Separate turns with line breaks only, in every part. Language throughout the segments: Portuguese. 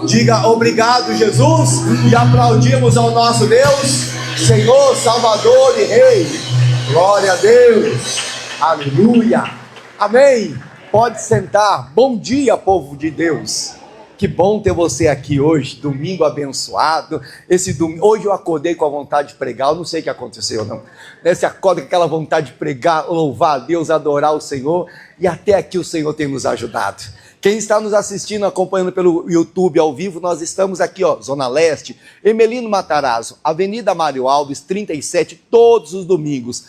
Diga obrigado, Jesus, e aplaudimos ao nosso Deus, Senhor, Salvador e Rei. Glória a Deus. Aleluia. Amém. Pode sentar. Bom dia, povo de Deus. Que bom ter você aqui hoje, domingo abençoado. Hoje eu acordei com a vontade de pregar, eu não sei o que aconteceu não. Você acorda com aquela vontade de pregar, louvar a Deus, adorar o Senhor, e até aqui o Senhor tem nos ajudado. Quem está nos assistindo, acompanhando pelo YouTube ao vivo, nós estamos aqui, Zona Leste, Emelino Matarazzo, Avenida Mário Alves, 37, todos os domingos.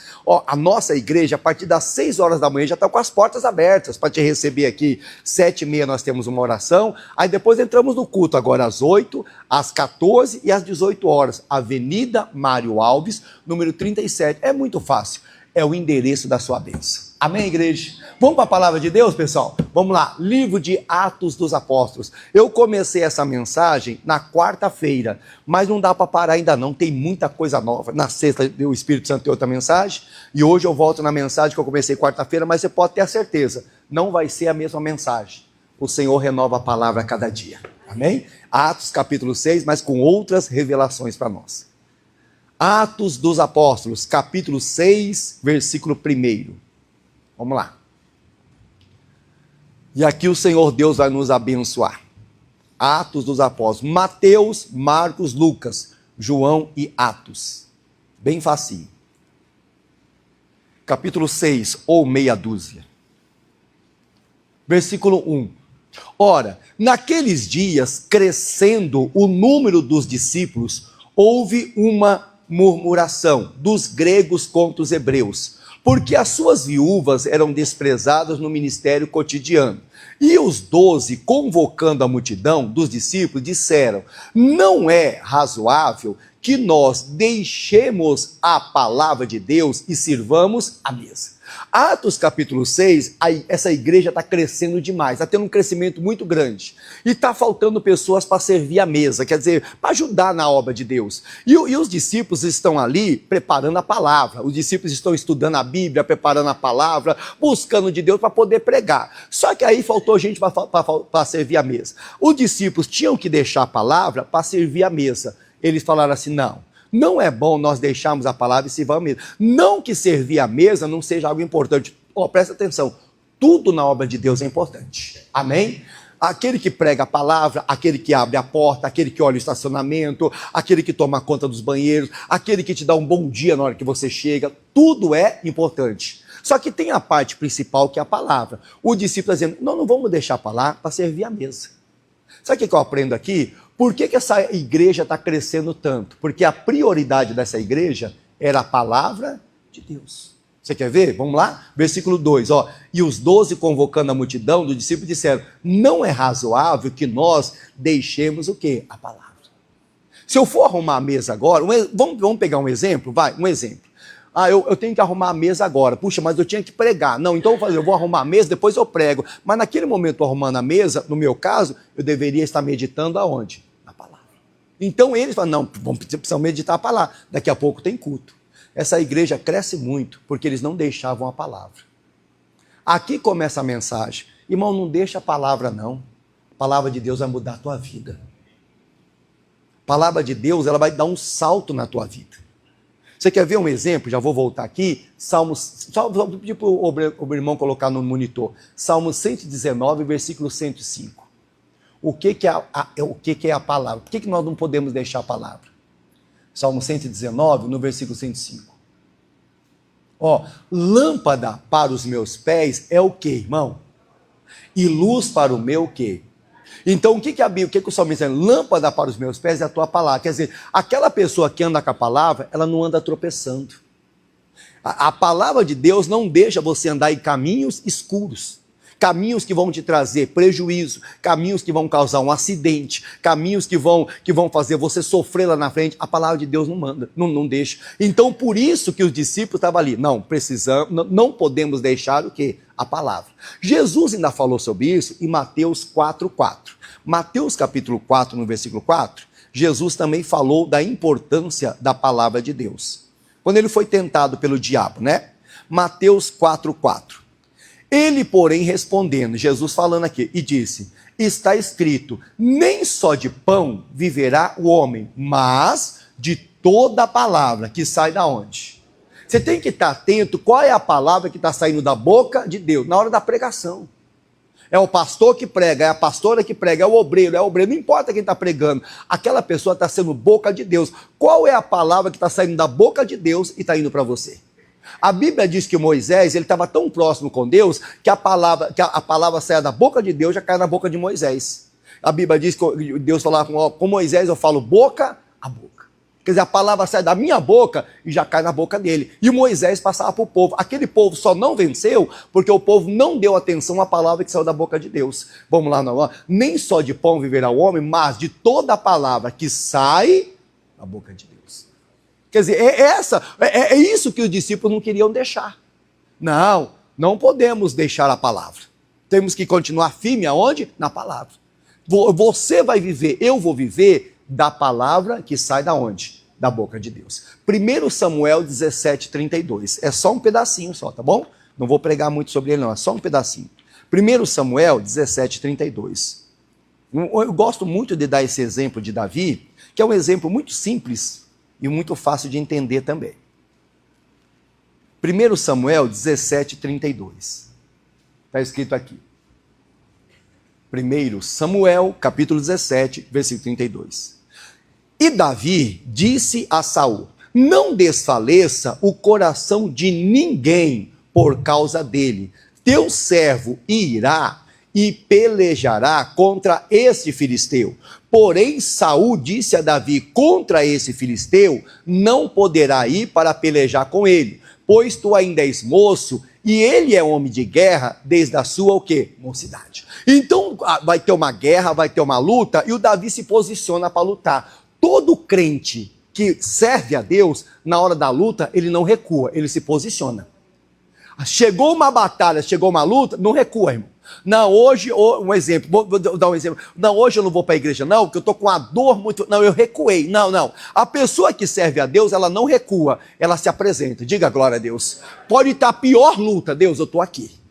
A nossa igreja, a partir das 6 horas da manhã, já está com as portas abertas para te receber aqui. 7h30 nós temos uma oração, aí depois entramos no culto, agora às 8, às 14 e às 18 horas. Avenida Mário Alves, número 37. É muito fácil, é o endereço da sua bênção. Amém, igreja? Vamos para a palavra de Deus, pessoal? Vamos lá, livro de Atos dos Apóstolos. Eu comecei essa mensagem na quarta-feira, mas não dá para parar ainda não, tem muita coisa nova. Na sexta, o Espírito Santo tem outra mensagem, e hoje eu volto na mensagem que eu comecei quarta-feira, mas você pode ter a certeza, não vai ser a mesma mensagem. O Senhor renova a palavra a cada dia. Amém? Atos capítulo 6, mas com outras revelações para nós. Atos dos Apóstolos, capítulo 6, versículo 1. Vamos lá. E aqui o Senhor Deus vai nos abençoar. Atos dos Apóstolos. Mateus, Marcos, Lucas, João e Atos. Bem facinho. Capítulo 6, ou meia dúzia. Versículo 1. Ora, naqueles dias, crescendo o número dos discípulos, houve uma murmuração dos gregos contra os hebreus, porque as suas viúvas eram desprezadas no ministério cotidiano. E os 12, convocando a multidão dos discípulos, disseram: não é razoável que nós deixemos a palavra de Deus e sirvamos a mesa. Atos capítulo 6, essa igreja está crescendo demais, está tendo um crescimento muito grande. E está faltando pessoas para servir a mesa, quer dizer, para ajudar na obra de Deus. E os discípulos estão ali preparando a palavra, os discípulos estão estudando a Bíblia, preparando a palavra, buscando de Deus para poder pregar. Só que aí faltou gente para servir a mesa. Os discípulos tinham que deixar a palavra para servir a mesa. Eles falaram assim: não é bom nós deixarmos a palavra e servir a mesa. Não que servir a mesa não seja algo importante. Presta atenção, tudo na obra de Deus é importante. Amém? Aquele que prega a palavra, aquele que abre a porta, aquele que olha o estacionamento, aquele que toma conta dos banheiros, aquele que te dá um bom dia na hora que você chega, tudo é importante. Só que tem a parte principal que é a palavra. O discípulo está dizendo: não vamos deixar a palavra para servir a mesa. Sabe o que eu aprendo aqui? Por que essa igreja está crescendo tanto? Porque a prioridade dessa igreja era a palavra de Deus. Você quer ver? Vamos lá? Versículo 2. E os 12, convocando a multidão dos discípulos, disseram: não é razoável que nós deixemos o quê? A palavra. Se eu for arrumar a mesa agora, vamos pegar um exemplo? Vai, um exemplo. Eu tenho que arrumar a mesa agora. Puxa, mas eu tinha que pregar. Não, então eu vou arrumar a mesa, depois eu prego. Mas naquele momento, arrumando a mesa, no meu caso, eu deveria estar meditando aonde? Na palavra. Então eles falam: não, precisam meditar a palavra. Daqui a pouco tem culto. Essa igreja cresce muito, porque eles não deixavam a palavra. Aqui começa a mensagem. Irmão, não deixa a palavra não. A palavra de Deus vai mudar a tua vida. A palavra de Deus, ela vai dar um salto na tua vida. Você quer ver um exemplo? Já vou voltar aqui. Só pedir para o irmão colocar no monitor. Salmo 119, versículo 105. O que é a palavra? Por que nós não podemos deixar a palavra? Salmo 119, no versículo 105. Lâmpada para os meus pés é o quê, irmão? E luz para o meu quê? Então, o que a Bíblia, o salmista diz? Lâmpada para os meus pés é a tua palavra. Quer dizer, aquela pessoa que anda com a palavra, ela não anda tropeçando. A palavra de Deus não deixa você andar em caminhos escuros. Caminhos que vão te trazer prejuízo, caminhos que vão causar um acidente, caminhos que vão fazer você sofrer lá na frente. A palavra de Deus não manda, não deixa. Então, por isso que os discípulos estavam ali. Não podemos deixar o quê? A palavra. Jesus ainda falou sobre isso em Mateus 4:4. Mateus capítulo 4, no versículo 4, Jesus também falou da importância da palavra de Deus. Quando ele foi tentado pelo diabo, né? Mateus 4:4. Ele, porém, respondendo, Jesus falando aqui, e disse: está escrito, nem só de pão viverá o homem, mas de toda a palavra que sai da onde? Você tem que estar atento qual é a palavra que está saindo da boca de Deus, na hora da pregação. É o pastor que prega, é a pastora que prega, é o obreiro, não importa quem está pregando, aquela pessoa está sendo boca de Deus. Qual é a palavra que está saindo da boca de Deus e está indo para você? A Bíblia diz que Moisés, ele estava tão próximo com Deus, que a palavra saia da boca de Deus, já cai na boca de Moisés. A Bíblia diz que Deus falava com Moisés, eu falo boca a boca. Quer dizer, a palavra sai da minha boca e já cai na boca dele. E Moisés passava para o povo. Aquele povo só não venceu porque o povo não deu atenção à palavra que saiu da boca de Deus. Vamos lá, não. Nem só de pão viverá o homem, mas de toda a palavra que sai da boca de Deus. Quer dizer, é isso que os discípulos não queriam deixar. Não podemos deixar a palavra. Temos que continuar firme aonde? Na palavra. Você vai viver, eu vou viver da palavra que sai da onde? Da boca de Deus. 1 Samuel 17:32. É só um pedacinho só, tá bom? Não vou pregar muito sobre ele não, é só um pedacinho. 1 Samuel 17:32. Eu gosto muito de dar esse exemplo de Davi, que é um exemplo muito simples e muito fácil de entender também. 1 Samuel 17:32. Está escrito aqui. 1 Samuel, capítulo 17, versículo 32. E Davi disse a Saul: não desfaleça o coração de ninguém por causa dele. Teu servo irá e pelejará contra este filisteu. Porém, Saul disse a Davi: contra esse filisteu não poderá ir para pelejar com ele, pois tu ainda és moço, e ele é homem de guerra desde a sua o quê? Mocidade. Então vai ter uma guerra, vai ter uma luta, e o Davi se posiciona para lutar. Todo crente que serve a Deus, na hora da luta, ele não recua, ele se posiciona. Chegou uma batalha, chegou uma luta, não recua, irmão. Não, hoje, um exemplo, vou dar um exemplo. Não, hoje eu não vou para a igreja, não, porque eu estou com uma dor muito. Não, eu recuei. Não. A pessoa que serve a Deus, ela não recua, ela se apresenta. Diga glória a Deus. Pode estar a pior luta, Deus, eu estou aqui.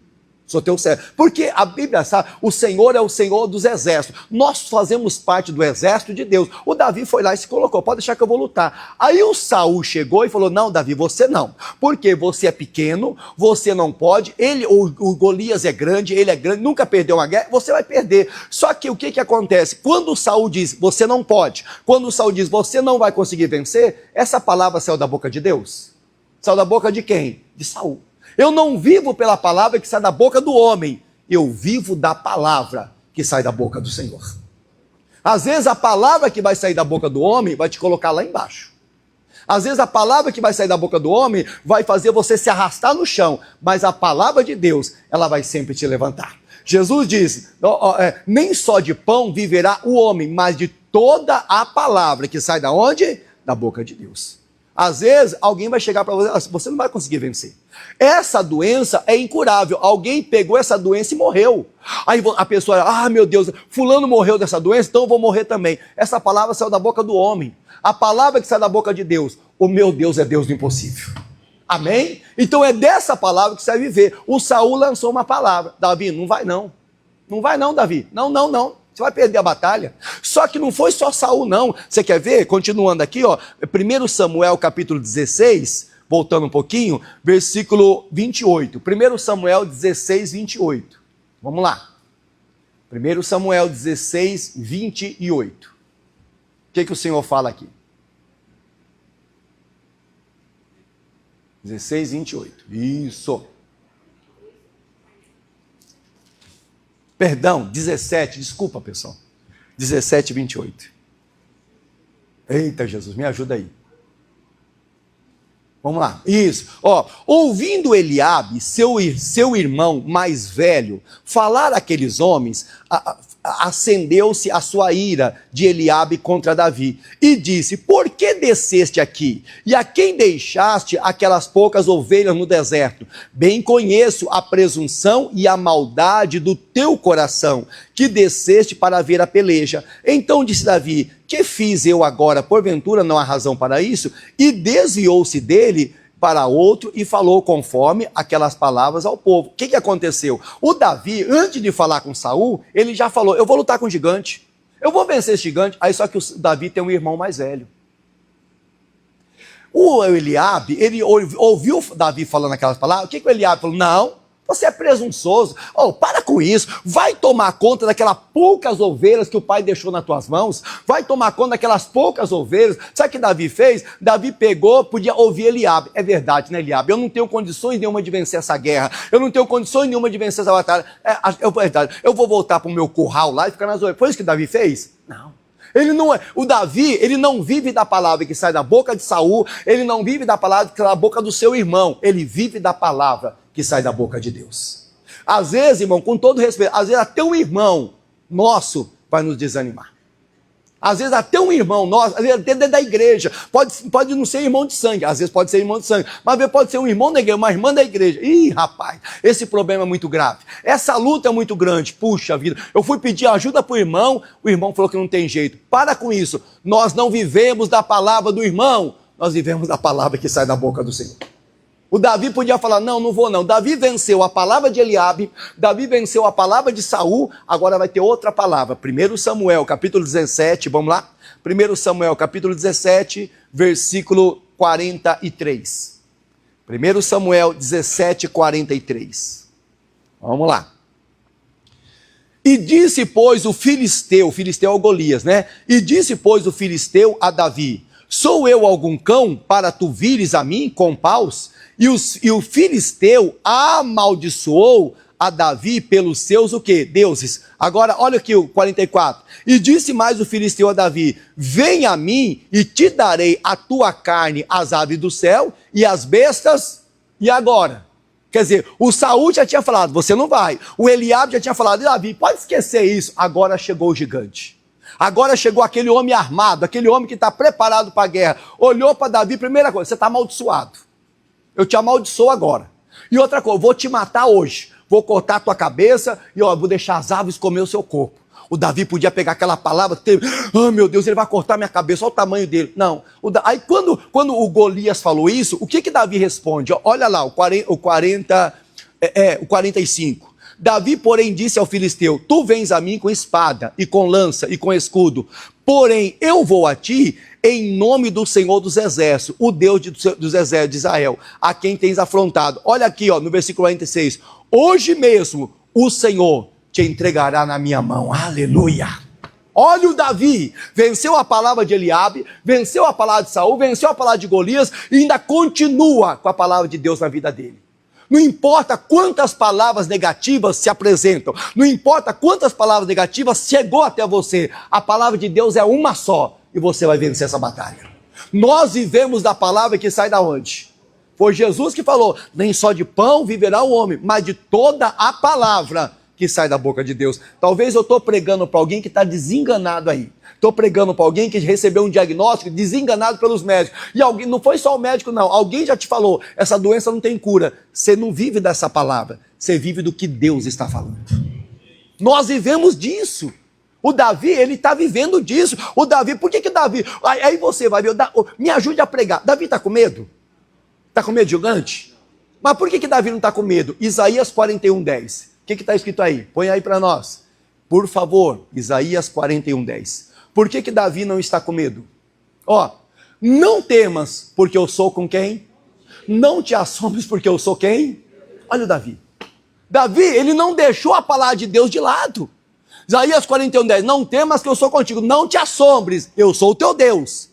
Sou teu servo. Porque a Bíblia sabe, o Senhor é o Senhor dos exércitos. Nós fazemos parte do exército de Deus. O Davi foi lá e se colocou, pode deixar que eu vou lutar. Aí o Saul chegou e falou: não, Davi, você não. Porque você é pequeno, você não pode. O Golias é grande, ele é grande, nunca perdeu uma guerra, você vai perder. Só que o que acontece? Quando o Saul diz, você não pode, quando o Saul diz, você não vai conseguir vencer, essa palavra saiu da boca de Deus? Saiu da boca de quem? De Saul. Eu não vivo pela palavra que sai da boca do homem, eu vivo da palavra que sai da boca do Senhor. Às vezes a palavra que vai sair da boca do homem vai te colocar lá embaixo. Às vezes a palavra que vai sair da boca do homem vai fazer você se arrastar no chão, mas a palavra de Deus, ela vai sempre te levantar. Jesus disse, nem só de pão viverá o homem, mas de toda a palavra que sai da onde? Da boca de Deus. Às vezes, alguém vai chegar para você, você não vai conseguir vencer. Essa doença é incurável. Alguém pegou essa doença e morreu. Aí a pessoa, meu Deus, fulano morreu dessa doença, então eu vou morrer também. Essa palavra saiu da boca do homem. A palavra que sai da boca de Deus, o meu Deus é Deus do impossível. Amém? Então é dessa palavra que você vai viver. O Saul lançou uma palavra. Davi, não vai não. Não vai não, Davi. Não. Você vai perder a batalha. Só que não foi só Saul, não. Você quer ver? Continuando aqui, 1 Samuel capítulo 16, voltando um pouquinho, versículo 28. 1 Samuel 16, 28. Vamos lá. 1 Samuel 16, 28. O que o Senhor fala aqui? 16, 28. Isso. Perdão, 17, desculpa pessoal, 17, 28. Eita Jesus, me ajuda aí. Vamos lá, isso. Ouvindo Eliabe, seu irmão mais velho, falar aqueles homens, acendeu-se a sua ira de Eliabe contra Davi, e disse, por que desceste aqui? E a quem deixaste aquelas poucas ovelhas no deserto? Bem conheço a presunção e a maldade do teu coração, que desceste para ver a peleja. Então disse Davi, que fiz eu agora? Porventura não há razão para isso? E desviou-se dele para outro e falou conforme aquelas palavras ao povo. O que aconteceu? O Davi, antes de falar com Saul, ele já falou, eu vou lutar com o gigante, eu vou vencer esse gigante. Aí só que o Davi tem um irmão mais velho. O Eliabe, ele ouviu Davi falando aquelas palavras. O que o Eliabe falou? Não, você é presunçoso. Oh, para com isso. Vai tomar conta daquelas poucas ovelhas que o pai deixou nas tuas mãos. Vai tomar conta daquelas poucas ovelhas. Sabe o que Davi fez? Davi pegou, podia ouvir Eliabe. É verdade, né, Eliabe? Eu não tenho condições nenhuma de vencer essa guerra. Eu não tenho condições nenhuma de vencer essa batalha. É verdade. Eu vou voltar para o meu curral lá e ficar nas ovelhas. Foi isso que Davi fez? Não. Ele não é, o Davi, ele não vive da palavra que sai da boca de Saul, ele não vive da palavra que sai da boca do seu irmão, ele vive da palavra que sai da boca de Deus. Às vezes, irmão, com todo respeito, às vezes até um irmão nosso vai nos desanimar. Às vezes até um irmão nosso, às vezes até da igreja, pode não ser irmão de sangue, às vezes pode ser irmão de sangue, mas às vezes pode ser um irmão da igreja, uma irmã da igreja. Ih, rapaz, esse problema é muito grave, essa luta é muito grande, puxa vida, eu fui pedir ajuda para o irmão falou que não tem jeito. Para com isso, nós não vivemos da palavra do irmão, nós vivemos da palavra que sai da boca do Senhor. O Davi podia falar, não vou não. Davi venceu a palavra de Eliabe, Davi venceu a palavra de Saul, agora vai ter outra palavra. 1 Samuel, capítulo 17, vamos lá? 1 Samuel, capítulo 17, versículo 43. 1 Samuel 17, 43. Vamos lá. E disse, pois, o filisteu é o Golias, né? E disse, pois, o filisteu a Davi, sou eu algum cão para tu vires a mim com paus? E o filisteu amaldiçoou a Davi pelos seus o quê? Deuses. Agora, olha aqui o 44. E disse mais o filisteu a Davi, vem a mim e te darei a tua carne, as aves do céu e as bestas. E agora? Quer dizer, o Saul já tinha falado, você não vai. O Eliabe já tinha falado, Davi, pode esquecer isso. Agora chegou o gigante. Agora chegou aquele homem armado, aquele homem que está preparado para a guerra. Olhou para Davi, primeira coisa, você está amaldiçoado. Eu te amaldiçoo agora. E outra coisa, vou te matar hoje. Vou cortar a tua cabeça e vou deixar as aves comer o seu corpo. O Davi podia pegar aquela palavra, meu Deus, ele vai cortar minha cabeça, olha o tamanho dele. Não. Aí quando o Golias falou isso, o que Davi responde? Olha lá, o 45. Davi, porém, disse ao filisteu, tu vens a mim com espada, e com lança, e com escudo. Porém, eu vou a ti em nome do Senhor dos Exércitos, o Deus dos Exércitos de Israel, a quem tens afrontado. Olha aqui, no versículo 46. Hoje mesmo o Senhor te entregará na minha mão. Aleluia! Olha o Davi, venceu a palavra de Eliabe, venceu a palavra de Saul, venceu a palavra de Golias e ainda continua com a palavra de Deus na vida dele. Não importa quantas palavras negativas se apresentam, não importa quantas palavras negativas chegou até você, a palavra de Deus é uma só e você vai vencer essa batalha. Nós vivemos da palavra que sai da onde? Foi Jesus que falou, nem só de pão viverá o homem, mas de toda a palavra que sai da boca de Deus. Talvez eu estou pregando para alguém que está desenganado aí. Estou pregando para alguém que recebeu um diagnóstico desenganado pelos médicos. E alguém, não foi só o médico não, alguém já te falou, essa doença não tem cura. Você não vive dessa palavra, você vive do que Deus está falando. Nós vivemos disso. O Davi, ele está vivendo disso. O Davi, por que Davi? Aí você vai ver, me ajude a pregar. Davi está com medo? Está com medo de gigante? Mas por que Davi não está com medo? Isaías 41:10. O que está escrito aí? Põe aí para nós. Por favor, Isaías 41:10. Por que Davi não está com medo? Não temas, porque eu sou com quem? Não te assombres, porque eu sou quem? Olha o Davi. Davi, ele não deixou a palavra de Deus de lado. Isaías 41:10. Não temas que eu sou contigo. Não te assombres, eu sou o teu Deus.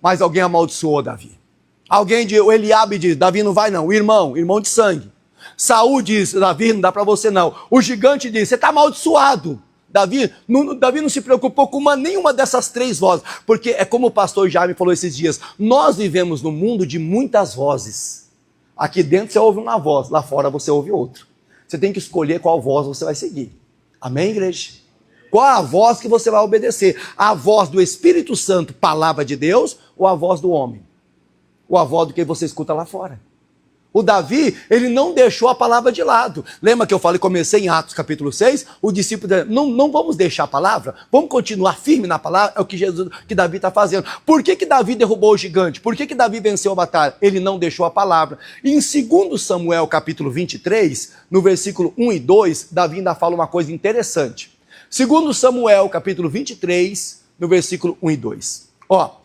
Mas alguém amaldiçoou Davi. O Eliabe diz, Davi não vai não. O irmão de sangue. Saul diz, Davi, não dá para você não. O gigante diz, você está amaldiçoado. Davi não se preocupou com nenhuma dessas três vozes, porque é como o pastor Jaime falou esses dias, nós vivemos num mundo de muitas vozes. Aqui dentro você ouve uma voz, lá fora você ouve outra. Você tem que escolher qual voz você vai seguir. Amém, igreja? Qual a voz que você vai obedecer? A voz do Espírito Santo, palavra de Deus, ou a voz do homem? Ou a voz do que você escuta lá fora? O Davi, ele não deixou a palavra de lado. Lembra que eu falei, comecei em Atos capítulo 6, o discípulo, não vamos deixar a palavra, vamos continuar firme na palavra, é o que Davi está fazendo. Por que Davi derrubou o gigante? Por que Davi venceu a batalha? Ele não deixou a palavra. E em 2 Samuel capítulo 23, no versículo 1 e 2, Davi ainda fala uma coisa interessante. 2 Samuel capítulo 23, no versículo 1 e 2. Ó,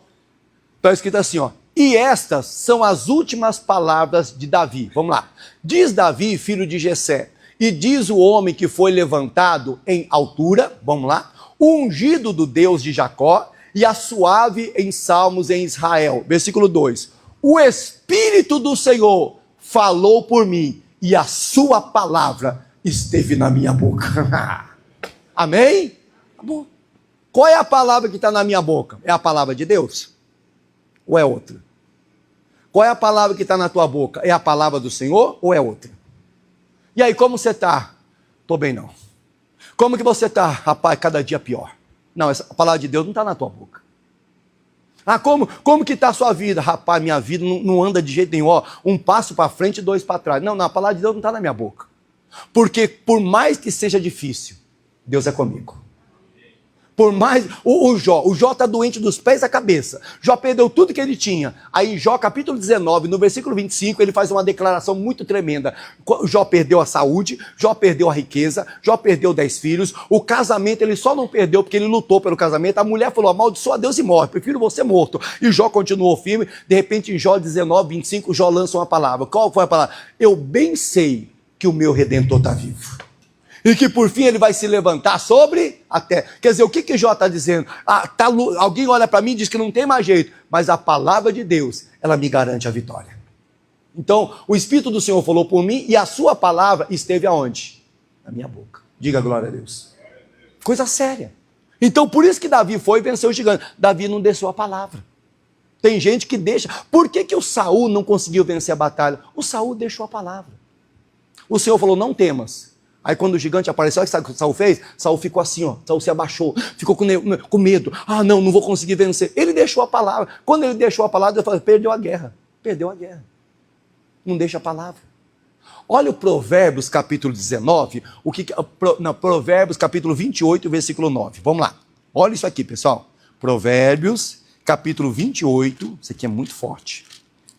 está escrito assim, ó. E estas são as últimas palavras de Davi. Vamos lá. Diz Davi, filho de Jessé, e diz o homem que foi levantado em altura, vamos lá, o ungido do Deus de Jacó e a suave em salmos em Israel. Versículo 2. O Espírito do Senhor falou por mim e a sua palavra esteve na minha boca. Amém? Qual é a palavra que está na minha boca? É a palavra de Deus? Ou é outra? Qual é a palavra que está na tua boca? É a palavra do Senhor ou é outra? E aí, como você está? Estou bem não. Como que você está? Rapaz, cada dia pior. Não, a palavra de Deus não está na tua boca. Ah, como que está a sua vida? Rapaz, minha vida não anda de jeito nenhum. Ó, um passo para frente e 2 para trás. Não, a palavra de Deus não está na minha boca. Porque por mais que seja difícil, Deus é comigo. Por mais, o Jó está doente dos pés à cabeça. Jó perdeu tudo que ele tinha. Aí em Jó capítulo 19, no versículo 25, ele faz uma declaração muito tremenda. Jó perdeu a saúde, Jó perdeu a riqueza, Jó perdeu 10 filhos. O casamento ele só não perdeu porque ele lutou pelo casamento. A mulher falou, amaldiçoa a Deus e morre, prefiro você morto. E Jó continuou firme. De repente em Jó 19, 25, Jó lança uma palavra. Qual foi a palavra? Eu bem sei que o meu Redentor está vivo. E que por fim ele vai se levantar sobre a terra. Quer dizer, o que Jó está dizendo? Alguém olha para mim e diz que não tem mais jeito, mas a palavra de Deus, ela me garante a vitória. Então, o Espírito do Senhor falou por mim e a sua palavra esteve aonde? Na minha boca. Diga glória a Deus. Coisa séria. Então, por isso que Davi foi e venceu o gigante. Davi não deixou a palavra. Tem gente que deixa. Por que o Saul não conseguiu vencer a batalha? O Saul deixou a palavra. O Senhor falou, não temas. Aí quando o gigante apareceu, sabe o que Saul fez? Saul ficou assim, ó. Saul se abaixou, ficou com medo. Ah, não vou conseguir vencer. Ele deixou a palavra. Quando ele deixou a palavra, ele falou, perdeu a guerra. Perdeu a guerra. Não deixa a palavra. Olha o Provérbios capítulo 19, Provérbios capítulo 28, versículo 9. Vamos lá. Olha isso aqui, pessoal. Provérbios capítulo 28, isso aqui é muito forte.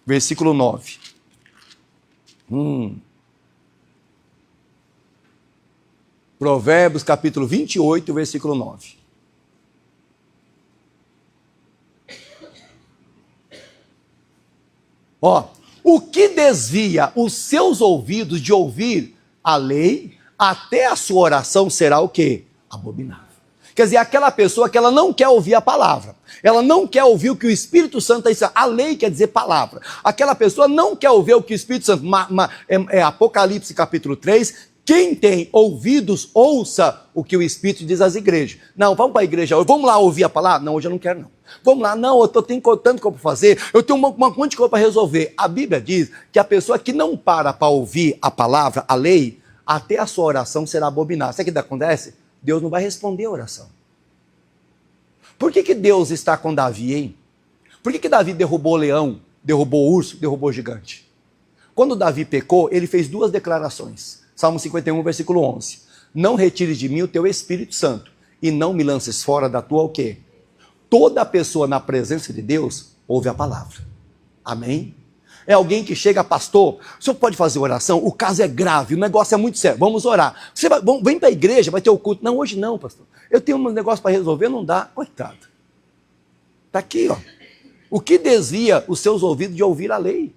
Versículo 9. Provérbios capítulo 28, versículo 9. Ó, o que desvia os seus ouvidos de ouvir a lei, até a sua oração será o quê? Abominável. Quer dizer, aquela pessoa que ela não quer ouvir a palavra, ela não quer ouvir o que o Espírito Santo está dizendo. A lei quer dizer palavra. Aquela pessoa não quer ouvir o que o Espírito Santo, Apocalipse capítulo 3, quem tem ouvidos, ouça o que o Espírito diz às igrejas. Não, vamos para a igreja hoje, vamos lá ouvir a palavra? Não, hoje eu não quero não. Vamos lá, não, eu tenho tanto coisa para fazer, eu tenho um monte de coisa para resolver. A Bíblia diz que a pessoa que não para ouvir a palavra, a lei, até a sua oração será abominada. Sabe o que acontece? Deus não vai responder a oração. Por que Deus está com Davi, hein? Por que Davi derrubou o leão, derrubou o urso, derrubou o gigante? Quando Davi pecou, ele fez 2 declarações. Salmo 51, versículo 11. Não retires de mim o teu Espírito Santo e não me lances fora da tua o quê? Toda pessoa na presença de Deus ouve a palavra. Amém? É alguém que chega, pastor, o senhor pode fazer oração? O caso é grave, o negócio é muito sério, vamos orar. Vem para a igreja, vai ter o culto. Não, hoje não, pastor. Eu tenho um negócio para resolver, não dá. Coitado. Está aqui, ó. O que desvia os seus ouvidos de ouvir a lei?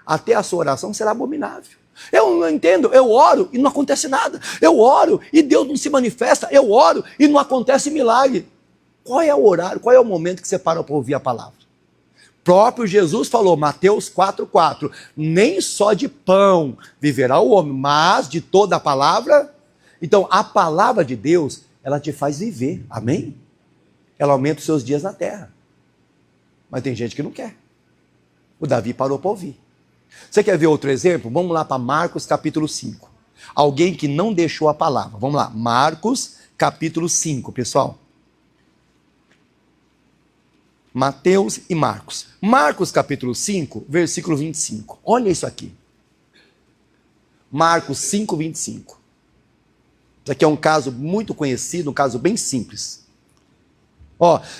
Até a sua oração será abominável. Eu não entendo, eu oro e não acontece nada. Eu oro e Deus não se manifesta. Eu oro e não acontece milagre. Qual é o horário, qual é o momento que você para para ouvir a palavra? Próprio Jesus falou, Mateus 4,4, nem só de pão viverá o homem, mas de toda a palavra. Então, a palavra de Deus, ela te faz viver, amém? Ela aumenta os seus dias na terra. Mas tem gente que não quer. O Davi parou para ouvir. Você quer ver outro exemplo? Vamos lá para Marcos capítulo 5. Alguém que não deixou a palavra. Vamos lá, Marcos capítulo 5, pessoal. Mateus e Marcos. Marcos capítulo 5, versículo 25. Olha isso aqui. Marcos 5, 25. Isso aqui é um caso muito conhecido, um caso bem simples.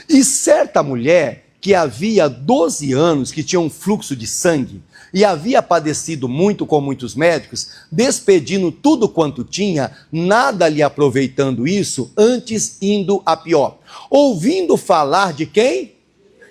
E certa mulher que havia 12 anos que tinha um fluxo de sangue e havia padecido muito com muitos médicos, despedindo tudo quanto tinha, nada lhe aproveitando isso, antes indo a pior. Ouvindo falar de quem?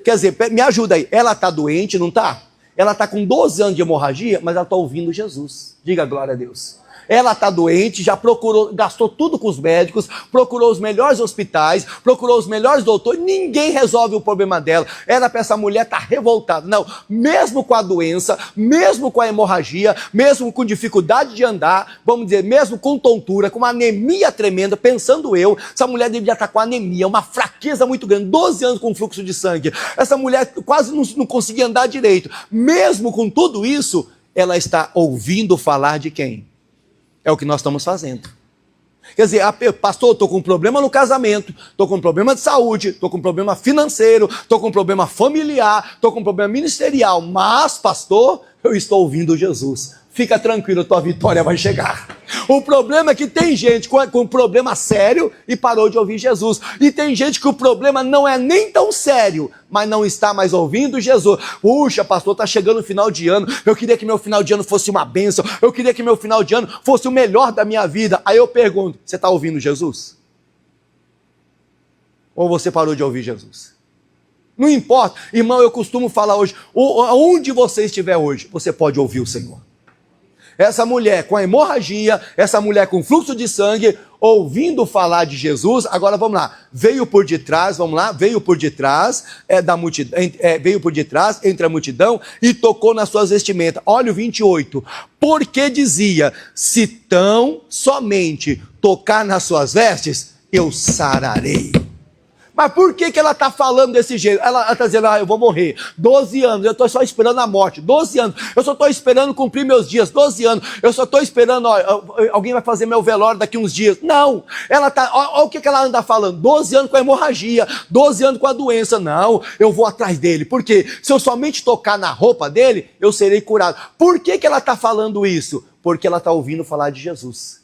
Quer dizer, me ajuda aí, ela está doente, não está? Ela está com 12 anos de hemorragia, mas ela está ouvindo Jesus. Diga glória a Deus. Ela está doente, já procurou, gastou tudo com os médicos, procurou os melhores hospitais, procurou os melhores doutores, ninguém resolve o problema dela. Era para essa mulher estar revoltada. Não, mesmo com a doença, mesmo com a hemorragia, mesmo com dificuldade de andar, vamos dizer, mesmo com tontura, com uma anemia tremenda, pensando eu, essa mulher deveria estar com anemia, uma fraqueza muito grande, 12 anos com fluxo de sangue. Essa mulher quase não conseguia andar direito. Mesmo com tudo isso, ela está ouvindo falar de quem? É o que nós estamos fazendo. Quer dizer, pastor, estou com um problema no casamento, estou com um problema de saúde, estou com um problema financeiro, estou com um problema familiar, estou com um problema ministerial, mas, pastor, eu estou ouvindo Jesus. Fica tranquilo, tua vitória vai chegar. O problema é que tem gente com um problema sério e parou de ouvir Jesus. E tem gente que o problema não é nem tão sério, mas não está mais ouvindo Jesus. Puxa, pastor, está chegando o final de ano. Eu queria que meu final de ano fosse uma bênção. Eu queria que meu final de ano fosse o melhor da minha vida. Aí eu pergunto, você está ouvindo Jesus? Ou você parou de ouvir Jesus? Não importa. Irmão, eu costumo falar hoje, onde você estiver hoje, você pode ouvir o Senhor. Essa mulher com a hemorragia, essa mulher com fluxo de sangue, ouvindo falar de Jesus, agora vamos lá, veio por detrás da multidão, veio por detrás entre a multidão e tocou nas suas vestimentas. Olha o 28, porque dizia, se tão somente tocar nas suas vestes, eu sararei. Mas por que ela está falando desse jeito? Ela está dizendo, eu vou morrer. 12 anos, eu estou só esperando a morte. 12 anos, eu só estou esperando cumprir meus dias. 12 anos, eu só estou esperando, alguém vai fazer meu velório daqui uns dias. Não, ela está, olha o que ela anda falando. 12 anos com a hemorragia, 12 anos com a doença. Não, eu vou atrás dele. Por quê? Se eu somente tocar na roupa dele, eu serei curado. Por que ela está falando isso? Porque ela está ouvindo falar de Jesus.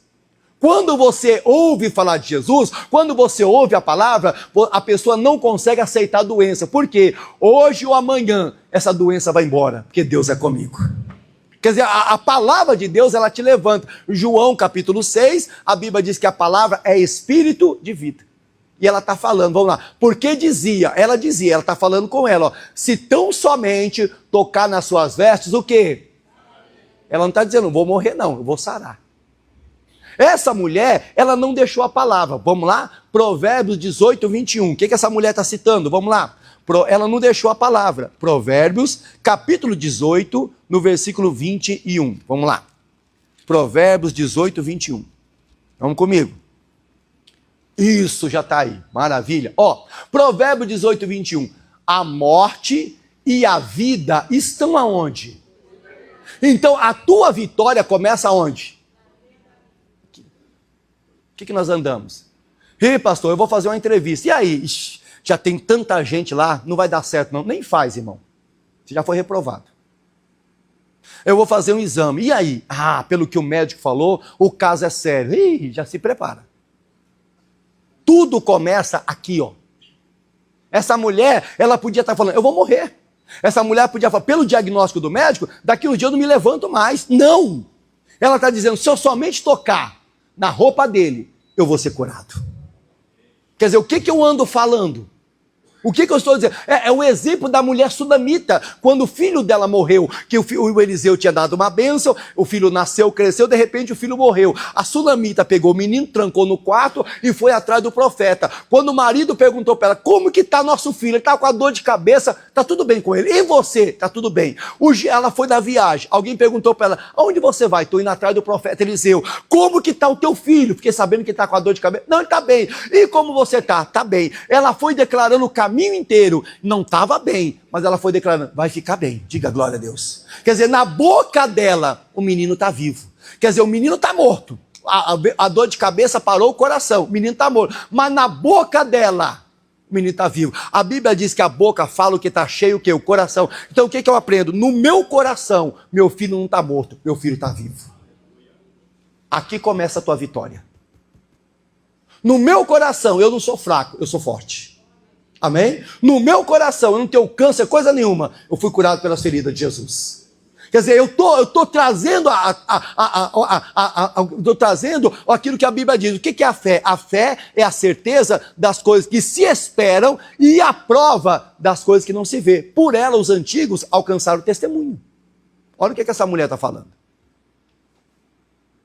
Quando você ouve falar de Jesus, quando você ouve a palavra, a pessoa não consegue aceitar a doença. Por quê? Hoje ou amanhã, essa doença vai embora, porque Deus é comigo. Quer dizer, a palavra de Deus, ela te levanta. João capítulo 6, a Bíblia diz que a palavra é espírito de vida. E ela está falando, vamos lá, porque ela está falando com ela, se tão somente tocar nas suas vestes, o quê? Ela não está dizendo, não vou morrer não, eu vou sarar. Essa mulher, ela não deixou a palavra. Vamos lá? Provérbios 18, 21. O que essa mulher está citando? Vamos lá. Ela não deixou a palavra. Provérbios, capítulo 18, no versículo 21. Vamos lá. Provérbios 18, 21. Vamos comigo. Isso, já está aí. Maravilha. Provérbios 18, 21. A morte e a vida estão aonde? Então, a tua vitória começa aonde? O que nós andamos? Pastor, eu vou fazer uma entrevista. E aí? Ixi, já tem tanta gente lá, não vai dar certo não. Nem faz, irmão. Você já foi reprovado. Eu vou fazer um exame. E aí? Pelo que o médico falou, o caso é sério. Já se prepara. Tudo começa aqui, Essa mulher, ela podia estar falando, eu vou morrer. Essa mulher podia falar, pelo diagnóstico do médico, daqui um dia eu não me levanto mais. Não! Ela está dizendo, se eu somente tocar na roupa dele, eu vou ser curado. Quer dizer, o que eu ando falando? O que eu estou dizendo? É o exemplo da mulher sunamita, quando o filho dela morreu, que o Eliseu tinha dado uma bênção, o filho nasceu, cresceu, de repente o filho morreu. A sunamita pegou o menino, trancou no quarto e foi atrás do profeta. Quando o marido perguntou para ela, como que está nosso filho? Ele está com a dor de cabeça, está tudo bem com ele. E você? Está tudo bem. Ela foi na viagem, alguém perguntou para ela, aonde você vai? Estou indo atrás do profeta Eliseu. Como que está o teu filho? Fiquei sabendo que está com a dor de cabeça. Não, ele está bem. E como você está? Está bem. Ela foi declarando o caminho inteiro, não estava bem, mas ela foi declarando, vai ficar bem, diga glória a Deus. Quer dizer, na boca dela, o menino está vivo. Quer dizer, o menino está morto. A dor de cabeça parou o coração, o menino está morto. Mas na boca dela, o menino está vivo. A Bíblia diz que a boca fala o que está cheio, o que? O coração. Então o que eu aprendo? No meu coração, meu filho não está morto, meu filho está vivo. Aqui começa a tua vitória. No meu coração, eu não sou fraco, eu sou forte. Amém? No meu coração, eu não tenho câncer, coisa nenhuma. Eu fui curado pelas feridas de Jesus. Quer dizer, eu tô trazendo tô trazendo aquilo que a Bíblia diz. O que é a fé? A fé é a certeza das coisas que se esperam e a prova das coisas que não se vê. Por ela, os antigos alcançaram o testemunho. Olha o que essa mulher está falando.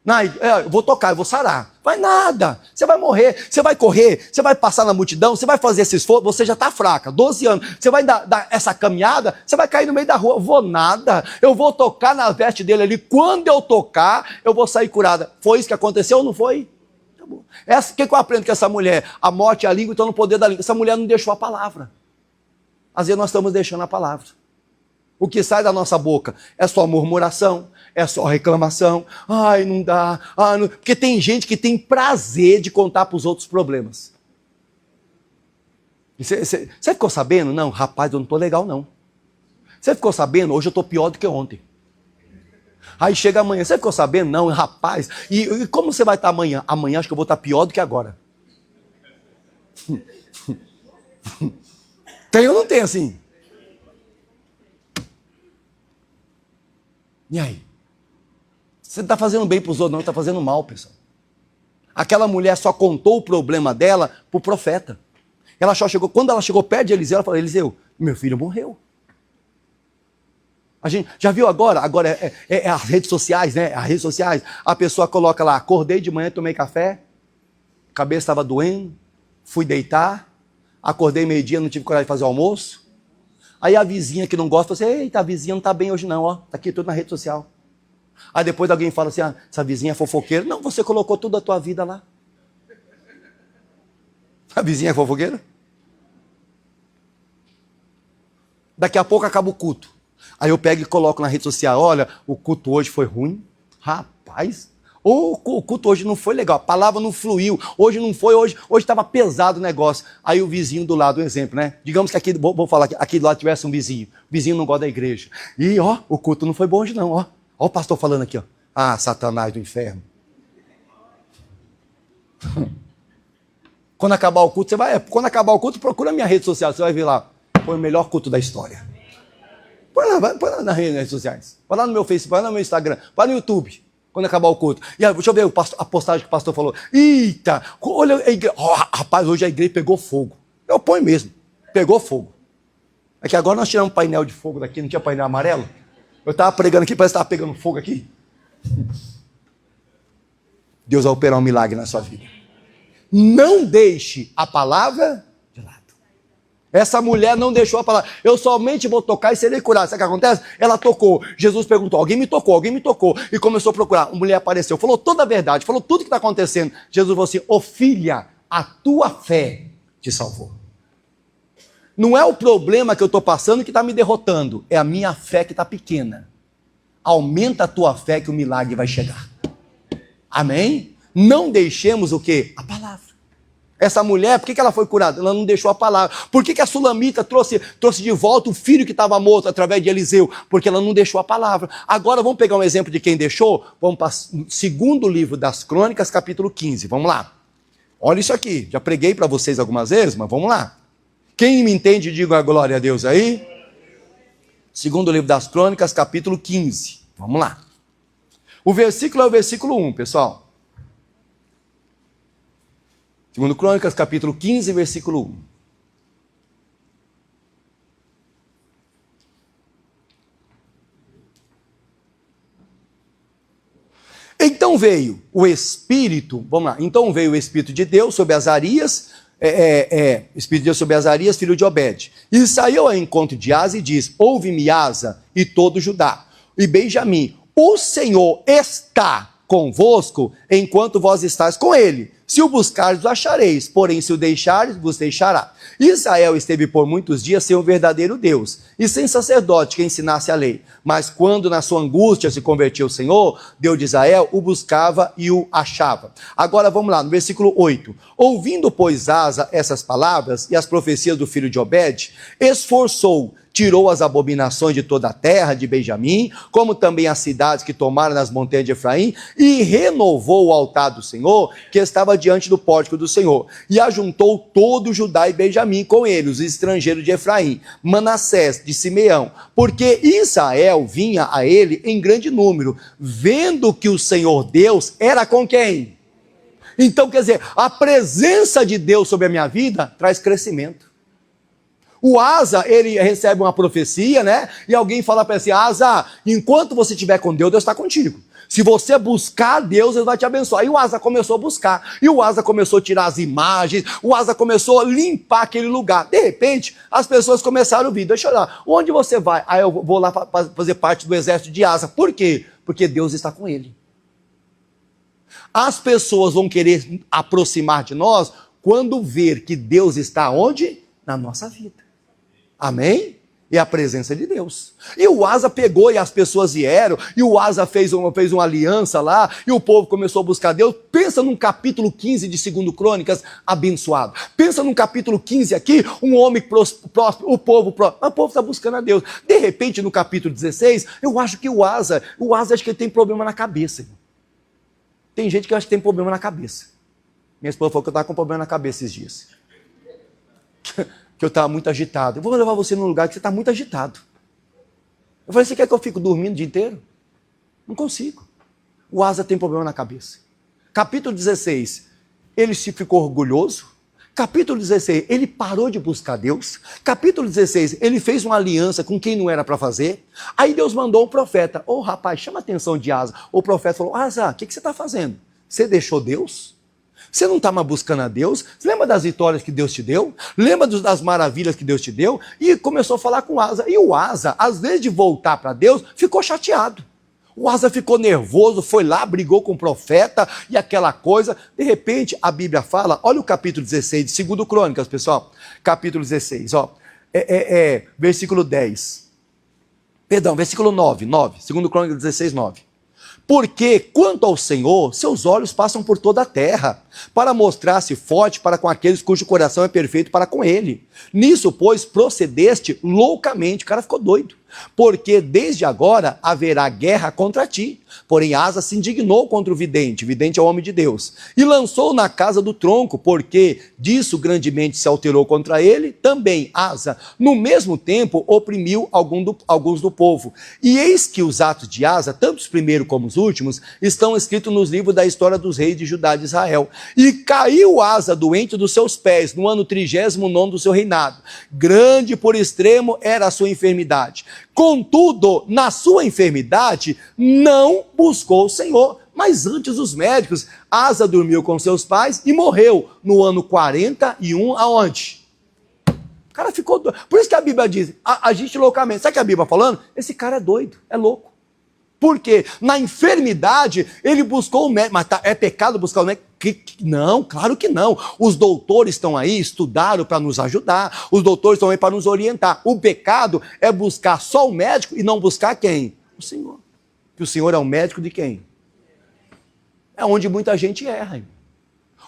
Não, eu vou tocar, eu vou sarar. Vai nada, você vai morrer, você vai correr, você vai passar na multidão, você vai fazer esse esforço, você já está fraca, 12 anos, você vai dar essa caminhada, você vai cair no meio da rua, eu vou nada, eu vou tocar na veste dele ali, quando eu tocar, eu vou sair curada. Foi isso que aconteceu ou não foi? Tá bom. O que eu aprendo com essa mulher? A morte é a língua, então no poder da língua. Essa mulher não deixou a palavra. Às vezes nós estamos deixando a palavra. O que sai da nossa boca é só murmuração, é só reclamação. Ai, não dá. Ai, não... Porque tem gente que tem prazer de contar para os outros problemas. Você ficou sabendo? Não, rapaz, eu não estou legal não. Você ficou sabendo? Hoje eu estou pior do que ontem. Aí chega amanhã, você ficou sabendo? Não, rapaz. E como você vai estar amanhã? Amanhã acho que eu vou estar pior do que agora. Tem ou não tem assim? E aí? Você não está fazendo bem para os outros, não, está fazendo mal, pessoal. Aquela mulher só contou o problema dela para o profeta. Ela só chegou, quando ela chegou perto de Eliseu, ela falou: Eliseu, meu filho morreu. A gente já viu agora as redes sociais, né? As redes sociais, a pessoa coloca lá: acordei de manhã, tomei café, cabeça estava doendo, fui deitar, acordei meio-dia, não tive coragem de fazer o almoço. Aí a vizinha que não gosta, fala assim: eita, a vizinha não está bem hoje não, ó, está aqui tudo na rede social. Aí depois alguém fala assim: ah, essa vizinha é fofoqueira. Não, você colocou tudo a tua vida lá. A vizinha é fofoqueira? Daqui a pouco acaba o culto. Aí eu pego e coloco na rede social: olha, o culto hoje foi ruim. Rapaz, ou o culto hoje não foi legal, a palavra não fluiu, hoje não foi, hoje estava pesado o negócio. Aí o vizinho do lado, um exemplo, né? Digamos que aqui, vou falar que aqui do lado tivesse um vizinho. O vizinho não gosta da igreja. E ó, o culto não foi bom hoje não, ó. Ó o pastor falando aqui, ó. Ah, Satanás do inferno. Quando acabar o culto, quando acabar o culto, procura a minha rede social, você vai ver lá. Foi o melhor culto da história. Põe lá nas redes sociais. Vai lá no meu Facebook, vai lá no meu Instagram, vai no YouTube, quando acabar o culto. E aí, deixa eu ver a postagem que o pastor falou. Eita, olha a igreja. Oh, rapaz, hoje a igreja pegou fogo. Eu ponho mesmo, pegou fogo. É que agora nós tiramos um painel de fogo daqui, não tinha painel amarelo? Eu estava pregando aqui, parece que estava pegando fogo aqui. Deus vai operar um milagre na sua vida. Não deixe a palavra de lado. Essa mulher não deixou a palavra. Eu somente vou tocar e serei curado. Sabe o que acontece? Ela tocou. Jesus perguntou: alguém me tocou, alguém me tocou. E começou a procurar. Uma mulher apareceu, falou toda a verdade, falou tudo o que está acontecendo. Jesus falou assim: ô filha, a tua fé te salvou. Não é o problema que eu estou passando que está me derrotando, é a minha fé que está pequena. Aumenta a tua fé que o milagre vai chegar. Amém? Não deixemos o quê? A palavra. Essa mulher, por que ela foi curada? Ela não deixou a palavra. Por que a sulamita trouxe de volta o filho que estava morto através de Eliseu? Porque ela não deixou a palavra. Agora vamos pegar um exemplo de quem deixou? Vamos para o segundo livro das Crônicas, capítulo 15. Vamos lá. Olha isso aqui. Já preguei para vocês algumas vezes, mas vamos lá. Quem me entende, diga a glória a Deus aí. Segundo livro das Crônicas, capítulo 15. Vamos lá. O versículo é o versículo 1, pessoal. Segundo Crônicas, capítulo 15, versículo 1. Então veio o Espírito, vamos lá, então veio o Espírito de Deus sobre Azarias, Espírito de Deus sobre Azarias, filho de Obed. E saiu ao encontro de Asa e diz: ouve-me, Asa, e todo Judá, e Benjamim, o Senhor está convosco, enquanto vós estáis com ele. Se o buscardes, o achareis, porém se o deixares, vos deixará. Israel esteve por muitos dias sem o verdadeiro Deus, e sem sacerdote que ensinasse a lei. Mas quando na sua angústia se convertiu o Senhor, Deus de Israel, o buscava e o achava. Agora vamos lá, no versículo 8. Ouvindo, pois, Asa essas palavras e as profecias do filho de Obed, esforçou, tirou as abominações de toda a terra de Benjamim, como também as cidades que tomaram nas montanhas de Efraim, e renovou o altar do Senhor, que estava diante do pórtico do Senhor, e ajuntou todo Judá e Benjamim com ele, os estrangeiros de Efraim, Manassés, de Simeão, porque Israel vinha a ele em grande número, vendo que o Senhor Deus era com quem? Então, quer dizer, a presença de Deus sobre a minha vida traz crescimento. O Asa, ele recebe uma profecia, né? E alguém fala para ele assim, Asa, enquanto você estiver com Deus, Deus está contigo. Se você buscar Deus, Ele vai te abençoar. E o Asa começou a buscar. E o Asa começou a tirar as imagens. O Asa começou a limpar aquele lugar. De repente, as pessoas começaram a ouvir. Deixa eu olhar. Onde você vai? Ah, eu vou lá fazer parte do exército de Asa. Por quê? Porque Deus está com ele. As pessoas vão querer aproximar de nós quando ver que Deus está onde? Na nossa vida. Amém? E a presença de Deus. E o Asa pegou e as pessoas vieram, e o Asa fez uma aliança lá, e o povo começou a buscar Deus. Pensa num capítulo 15 de 2 Crônicas, abençoado. Pensa num capítulo 15 aqui, um homem próspero, o povo está buscando a Deus. De repente, no capítulo 16, eu acho que o Asa acho que ele tem problema na cabeça. Irmão. Tem gente que acha que tem problema na cabeça. Minha esposa falou que eu estava com problema na cabeça esses dias. Que eu estava muito agitado. Eu vou levar você num lugar que você está muito agitado. Eu falei, você quer que eu fique dormindo o dia inteiro? Não consigo. O Asa tem problema na cabeça. Capítulo 16, ele se ficou orgulhoso. Capítulo 16, ele parou de buscar Deus. Capítulo 16, ele fez uma aliança com quem não era para fazer. Aí Deus mandou um profeta. Ô rapaz, chama a atenção de Asa. O profeta falou, Asa, o que você está fazendo? Você deixou Deus? Você não está mais buscando a Deus? Você lembra das vitórias que Deus te deu? Lembra das maravilhas que Deus te deu? E começou a falar com o Asa. E o Asa, às vezes de voltar para Deus, ficou chateado. O Asa ficou nervoso, foi lá, brigou com o profeta e aquela coisa. De repente, a Bíblia fala, olha o capítulo 16 de 2 Crônicas, pessoal. Capítulo 16, ó. Versículo 10. Perdão, versículo 9. 2 Crônicas 16, 9. Porque, quanto ao Senhor, seus olhos passam por toda a terra, para mostrar-se forte para com aqueles cujo coração é perfeito para com ele. Nisso, pois, procedeste loucamente. O cara ficou doido. Porque desde agora haverá guerra contra ti. Porém, Asa se indignou contra o vidente é o homem de Deus, e lançou na casa do tronco, porque disso grandemente se alterou contra ele. Também Asa, no mesmo tempo, oprimiu alguns do povo. E eis que os atos de Asa, tanto os primeiros como os últimos, estão escritos nos livros da história dos reis de Judá e de Israel. E caiu Asa doente dos seus pés, no ano 39º do seu reinado. Grande por extremo era a sua enfermidade. Contudo, na sua enfermidade, não buscou o Senhor. Mas antes os médicos, Asa dormiu com seus pais e morreu no ano 41, aonde? O cara ficou doido. Por isso que a Bíblia diz, agite loucamente. Sabe o que a Bíblia está falando? Esse cara é doido, é louco. Por quê? Na enfermidade, ele buscou o médico. Mas é pecado buscar o médico? Não, claro que não. Os doutores estão aí, estudaram para nos ajudar. Os doutores estão aí para nos orientar. O pecado é buscar só o médico e não buscar quem? O Senhor. Que o Senhor é o médico de quem? É onde muita gente erra.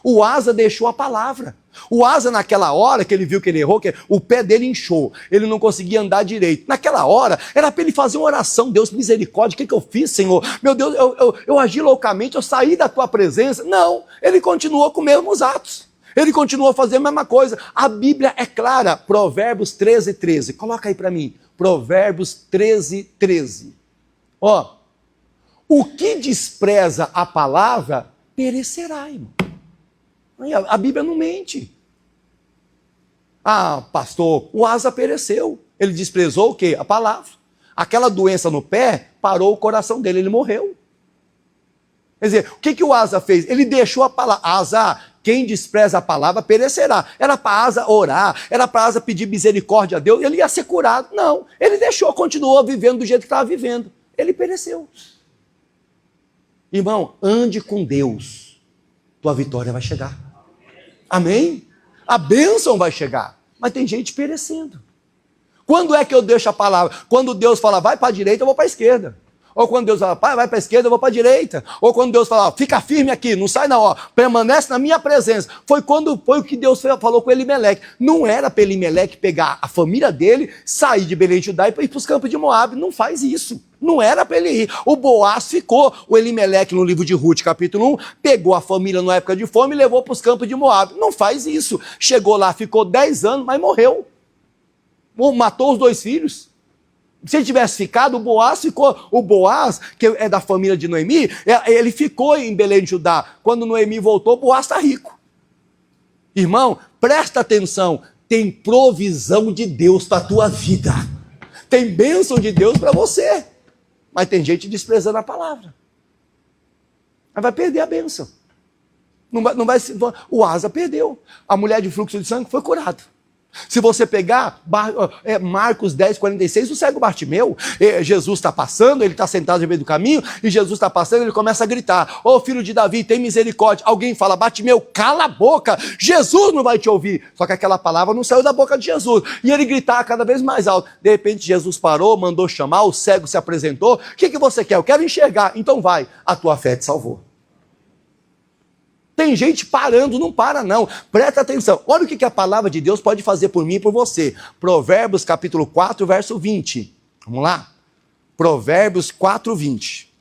O Asa deixou a palavra. O Asa, naquela hora que ele viu que ele errou, que o pé dele inchou, ele não conseguia andar direito. Naquela hora, era para ele fazer uma oração. Deus, misericórdia, o que eu fiz, Senhor? Meu Deus, eu agi loucamente, eu saí da tua presença. Não, ele continuou com os mesmos atos. Ele continuou a fazer a mesma coisa. A Bíblia é clara. Provérbios 13, 13. Coloca aí para mim. Provérbios 13, 13. Ó, o que despreza a palavra, perecerá, irmão. A Bíblia não mente. Ah, pastor, o Asa pereceu. Ele desprezou o quê? A palavra. Aquela doença no pé parou o coração dele, ele morreu. Quer dizer, o que o Asa fez? Ele deixou a palavra. Asa, quem despreza a palavra perecerá. Era para Asa orar, era para Asa pedir misericórdia a Deus, ele ia ser curado. Não, ele deixou, continuou vivendo do jeito que estava vivendo. Ele pereceu. Irmão, ande com Deus. Tua vitória vai chegar. Amém? A bênção vai chegar. Mas tem gente perecendo. Quando é que eu deixo a palavra? Quando Deus fala, vai para a direita, eu vou para a esquerda. Ou quando Deus fala, pai, vai para a esquerda, eu vou para a direita. Ou quando Deus fala, fica firme aqui, não sai na hora, permanece na minha presença. Foi o que Deus falou com Elimeleque. Não era para Elimeleque pegar a família dele, sair de Belém de Judá e ir para os campos de Moabe. Não faz isso. Não era para ele ir. O Boaz ficou. O Elimeleque, no livro de Ruth, capítulo 1, pegou a família numa época de fome e levou para os campos de Moabe. Não faz isso. Chegou lá, ficou 10 anos, mas morreu. Matou os 2 filhos. Se ele tivesse ficado, o Boaz ficou. O Boaz, que é da família de Noemi, ele ficou em Belém de Judá. Quando Noemi voltou, o Boaz está rico. Irmão, presta atenção. Tem provisão de Deus para a tua vida. Tem bênção de Deus para você. Mas tem gente desprezando a palavra. Mas vai perder a bênção. Não vai, o Asa perdeu. A mulher de fluxo de sangue foi curada. Se você pegar Marcos 10, 46, o cego Bartimeu, Jesus está passando, ele está sentado no meio do caminho, e Jesus está passando, ele começa a gritar, ô filho de Davi, tem misericórdia. Alguém fala, Bartimeu, cala a boca, Jesus não vai te ouvir. Só que aquela palavra não saiu da boca de Jesus, e ele gritava cada vez mais alto. De repente Jesus parou, mandou chamar, o cego se apresentou, o que você quer? Eu quero enxergar. Então vai, a tua fé te salvou. Tem gente parando, não para não. Presta atenção. Olha o que a palavra de Deus pode fazer por mim e por você. Provérbios capítulo 4, verso 20. Vamos lá? Provérbios 4, 20.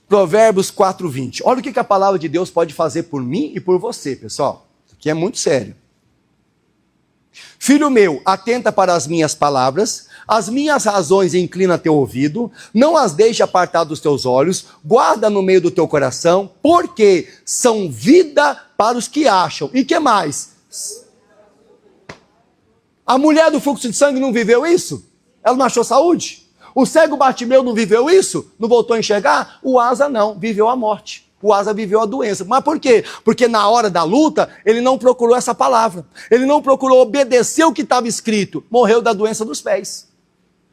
Provérbios 4, 20. Olha o que a palavra de Deus pode fazer por mim e por você, pessoal. Isso aqui é muito sério. Filho meu, atenta para as minhas palavras, as minhas razões inclina teu ouvido, não as deixe apartar dos teus olhos, guarda no meio do teu coração, porque são vida para os que acham. E que mais? A mulher do fluxo de sangue não viveu isso? Ela não achou saúde? O cego Bartimeu não viveu isso? Não voltou a enxergar? O Asa não, viveu a morte. O Asa viveu a doença. Mas por quê? Porque na hora da luta, ele não procurou essa palavra. Ele não procurou obedecer o que estava escrito. Morreu da doença dos pés.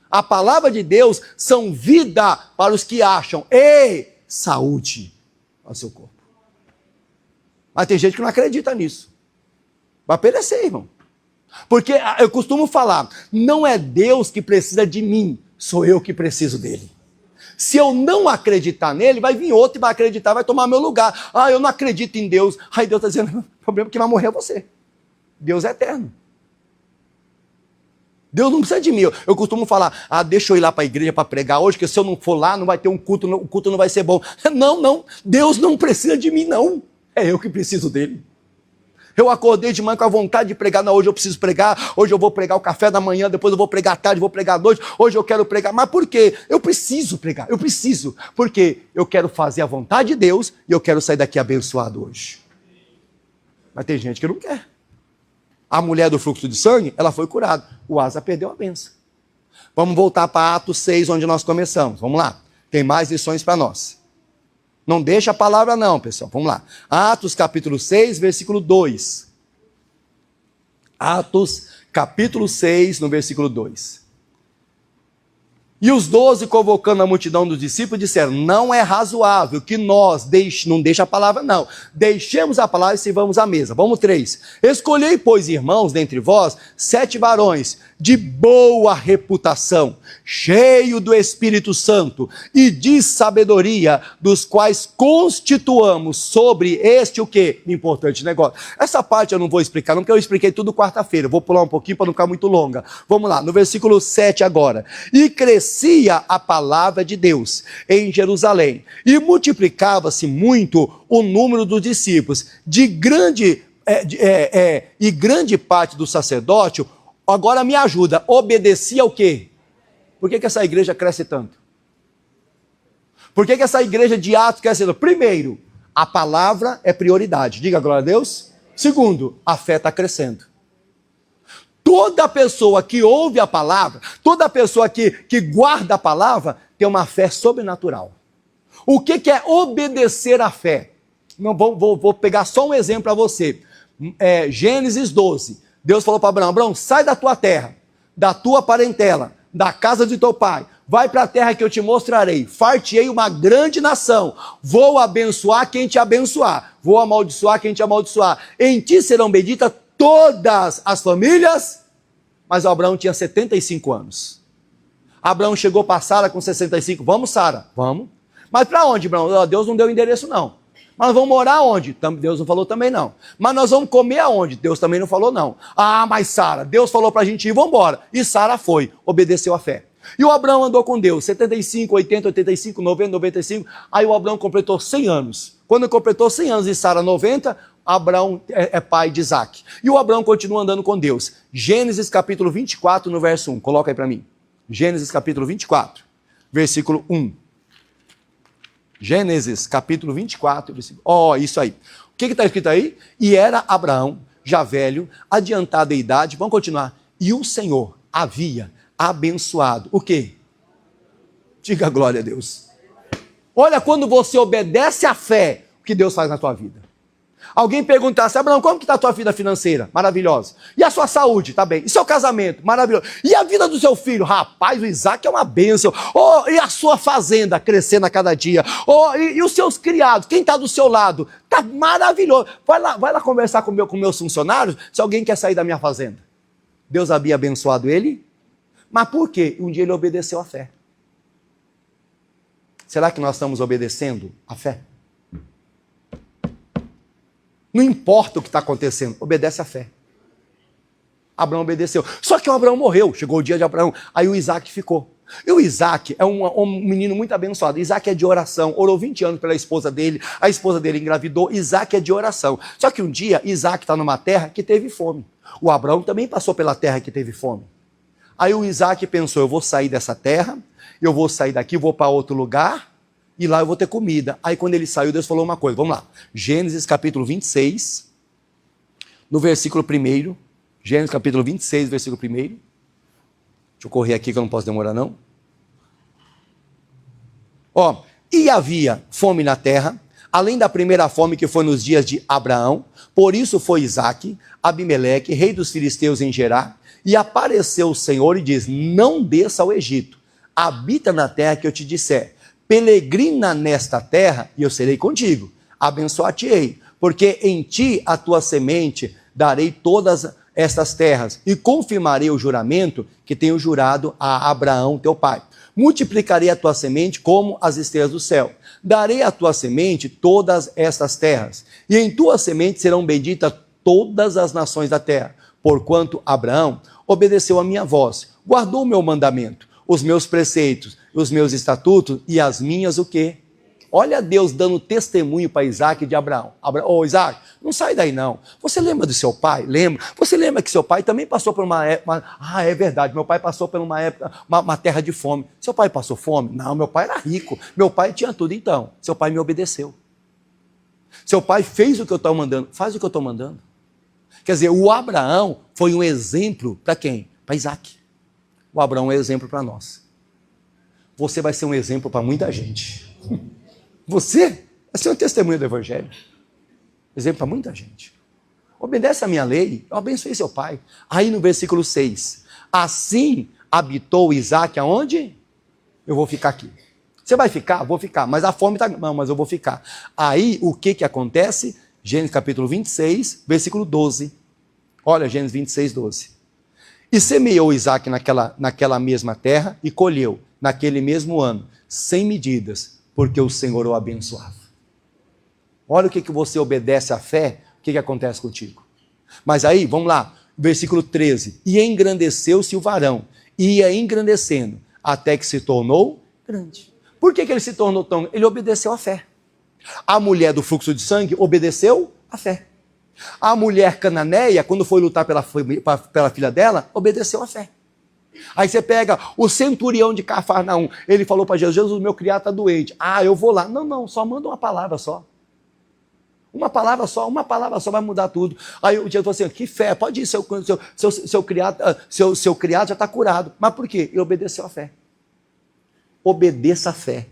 A palavra de Deus são vida para os que acham e saúde ao seu corpo. Mas tem gente que não acredita nisso. Vai perecer, irmão. Porque eu costumo falar, não é Deus que precisa de mim, sou eu que preciso dele. Se eu não acreditar nele, vai vir outro e vai acreditar, vai tomar meu lugar. Ah, eu não acredito em Deus. Aí Deus está dizendo, o problema é que vai morrer é você. Deus é eterno. Deus não precisa de mim. Eu costumo falar, deixa eu ir lá para a igreja para pregar hoje, que se eu não for lá, não vai ter um culto, o culto não vai ser bom. Não, Deus não precisa de mim, não. É eu que preciso dele. Eu acordei de manhã com a vontade de pregar. Não, hoje eu preciso pregar, hoje eu vou pregar o café da manhã, depois eu vou pregar à tarde, vou pregar à noite, hoje eu quero pregar. Mas por quê? Eu preciso pregar, porque eu quero fazer a vontade de Deus e eu quero sair daqui abençoado hoje. Mas tem gente que não quer. A mulher do fluxo de sangue, ela foi curada. O Asa perdeu a bênção. Vamos voltar para Atos 6, onde nós começamos. Vamos lá. Tem mais lições para nós. Não deixa a palavra não, pessoal. Vamos lá. Atos capítulo 6, versículo 2. Atos capítulo 6, no versículo 2. E os 12, convocando a multidão dos discípulos, disseram, não é razoável que nós, não deixa a palavra não, deixemos a palavra e sirvamos à mesa. Vamos 3. Escolhei, pois, irmãos, dentre vós, 7 varões de boa reputação, cheio do Espírito Santo e de sabedoria, dos quais constituamos sobre este o quê? Importante negócio. Essa parte eu não vou explicar, não, porque eu expliquei tudo quarta-feira. Vou pular um pouquinho para não ficar muito longa. Vamos lá, no versículo 7 agora. E crescia a palavra de Deus em Jerusalém, e multiplicava-se muito o número dos discípulos, e grande parte do sacerdócio. Agora me ajuda, obedecia ao quê? Por que essa igreja cresce tanto? Por que essa igreja de Atos cresce tanto? Primeiro, a palavra é prioridade. Diga glória a Deus. Segundo, a fé está crescendo. Toda pessoa que ouve a palavra, toda pessoa que guarda a palavra, tem uma fé sobrenatural. O que é obedecer à fé? Não, vou pegar só um exemplo para você. Gênesis 12. Deus falou para Abraão, Abraão, sai da tua terra, da tua parentela, da casa de teu pai, vai para a terra que eu te mostrarei, far-te-ei uma grande nação, vou abençoar quem te abençoar, vou amaldiçoar quem te amaldiçoar, em ti serão benditas todas as famílias. mas Abraão tinha 75 anos. Abraão chegou para Sara com 65. Vamos, Sara? Vamos. Mas para onde, Abraão? Deus não deu endereço, não. Mas nós vamos morar onde? Deus não falou também não. Mas nós vamos comer aonde? Deus também não falou não. Ah, mas Sara, Deus falou para a gente ir, vamos embora. E Sara foi, obedeceu a fé. E o Abraão andou com Deus, 75, 80, 85, 90, 95. Aí o Abraão completou 100 anos. Quando completou 100 anos e Sara 90, Abraão é pai de Isaac. E o Abraão continua andando com Deus. Gênesis capítulo 24, no verso 1. Coloca aí para mim. Gênesis capítulo 24, versículo 1. Gênesis, capítulo 24, versículo... isso aí. O que está escrito aí? E era Abraão, já velho, adiantado em idade, vamos continuar. E o Senhor havia abençoado. O quê? Diga glória a Deus. Olha quando você obedece à fé, o que Deus faz na tua vida. Alguém perguntasse, Abraão, como que está a tua vida financeira? Maravilhosa. E a sua saúde? Está bem. E seu casamento? Maravilhoso. E a vida do seu filho? Rapaz, o Isaac é uma bênção. Oh, e a sua fazenda crescendo a cada dia? Oh, e os seus criados? Quem está do seu lado? Está maravilhoso. Vai lá conversar com meus funcionários se alguém quer sair da minha fazenda. Deus havia abençoado ele? Mas por quê? Um dia ele obedeceu à fé. Será que nós estamos obedecendo à fé? Não importa o que está acontecendo, obedece à fé. Abraão obedeceu. Só que o Abraão morreu, chegou o dia de Abraão, aí o Isaac ficou. E o Isaac é um menino muito abençoado. Isaac é de oração, orou 20 anos pela esposa dele, a esposa dele engravidou, Isaac é de oração. Só que um dia Isaac está numa terra que teve fome. O Abraão também passou pela terra que teve fome. Aí o Isaac pensou, eu vou sair dessa terra, eu vou sair daqui, vou para outro lugar, e lá eu vou ter comida. Aí quando ele saiu, Deus falou uma coisa, vamos lá. Gênesis capítulo 26, no versículo 1. Gênesis capítulo 26, versículo 1. Deixa eu correr aqui que eu não posso demorar não. E havia fome na terra, além da primeira fome que foi nos dias de Abraão, por isso foi Isaque, Abimeleque, rei dos filisteus em Gerar, e apareceu o Senhor e diz, não desça ao Egito, habita na terra que eu te disser, peregrina nesta terra e eu serei contigo, abençoar-te-ei, porque em ti a tua semente darei todas estas terras e confirmarei o juramento que tenho jurado a Abraão teu pai. Multiplicarei a tua semente como as estrelas do céu. Darei à tua semente todas estas terras e em tua semente serão benditas todas as nações da terra, porquanto Abraão obedeceu a minha voz, guardou o meu mandamento, os meus preceitos, os meus estatutos e as minhas o quê? Olha Deus dando testemunho para Isaac de Abraão. Isaac, não sai daí não. Você lembra do seu pai? Lembra? Você lembra que seu pai também passou por uma época... é verdade, meu pai passou por uma época, uma terra de fome. Seu pai passou fome? Não, meu pai era rico. Meu pai tinha tudo. Então, seu pai me obedeceu. Seu pai fez o que eu estou mandando. Faz o que eu estou mandando. Quer dizer, o Abraão foi um exemplo para quem? Para Isaac. O Abraão é exemplo para nós. Você vai ser um exemplo para muita gente. Você vai ser um testemunho do Evangelho. Exemplo para muita gente. Obedece a minha lei, eu abençoei seu pai. Aí no versículo 6. Assim habitou Isaac aonde? Eu vou ficar aqui. Você vai ficar? Vou ficar. Mas a fome está... Não, mas eu vou ficar. Aí o que acontece? Gênesis capítulo 26, versículo 12. Olha, Gênesis 26, 12. E semeou Isaac naquela mesma terra e colheu, naquele mesmo ano, 100 medidas, porque o Senhor o abençoava. Olha o que você obedece à fé, o que acontece contigo. Mas aí, vamos lá, versículo 13. E engrandeceu-se o varão, e ia engrandecendo, até que se tornou grande. Por que ele se tornou tão grande? Ele obedeceu à fé. A mulher do fluxo de sangue obedeceu à fé. A mulher cananeia, quando foi lutar pela filha dela, obedeceu à fé. Aí você pega o centurião de Cafarnaum, ele falou para Jesus, Jesus, meu criado está doente. Eu vou lá. Não, só manda uma palavra só. Uma palavra só vai mudar tudo. Aí o Jesus falou assim, que fé, pode ir, seu criado já está curado. Mas por quê? Ele obedeceu à fé. Obedeça à fé.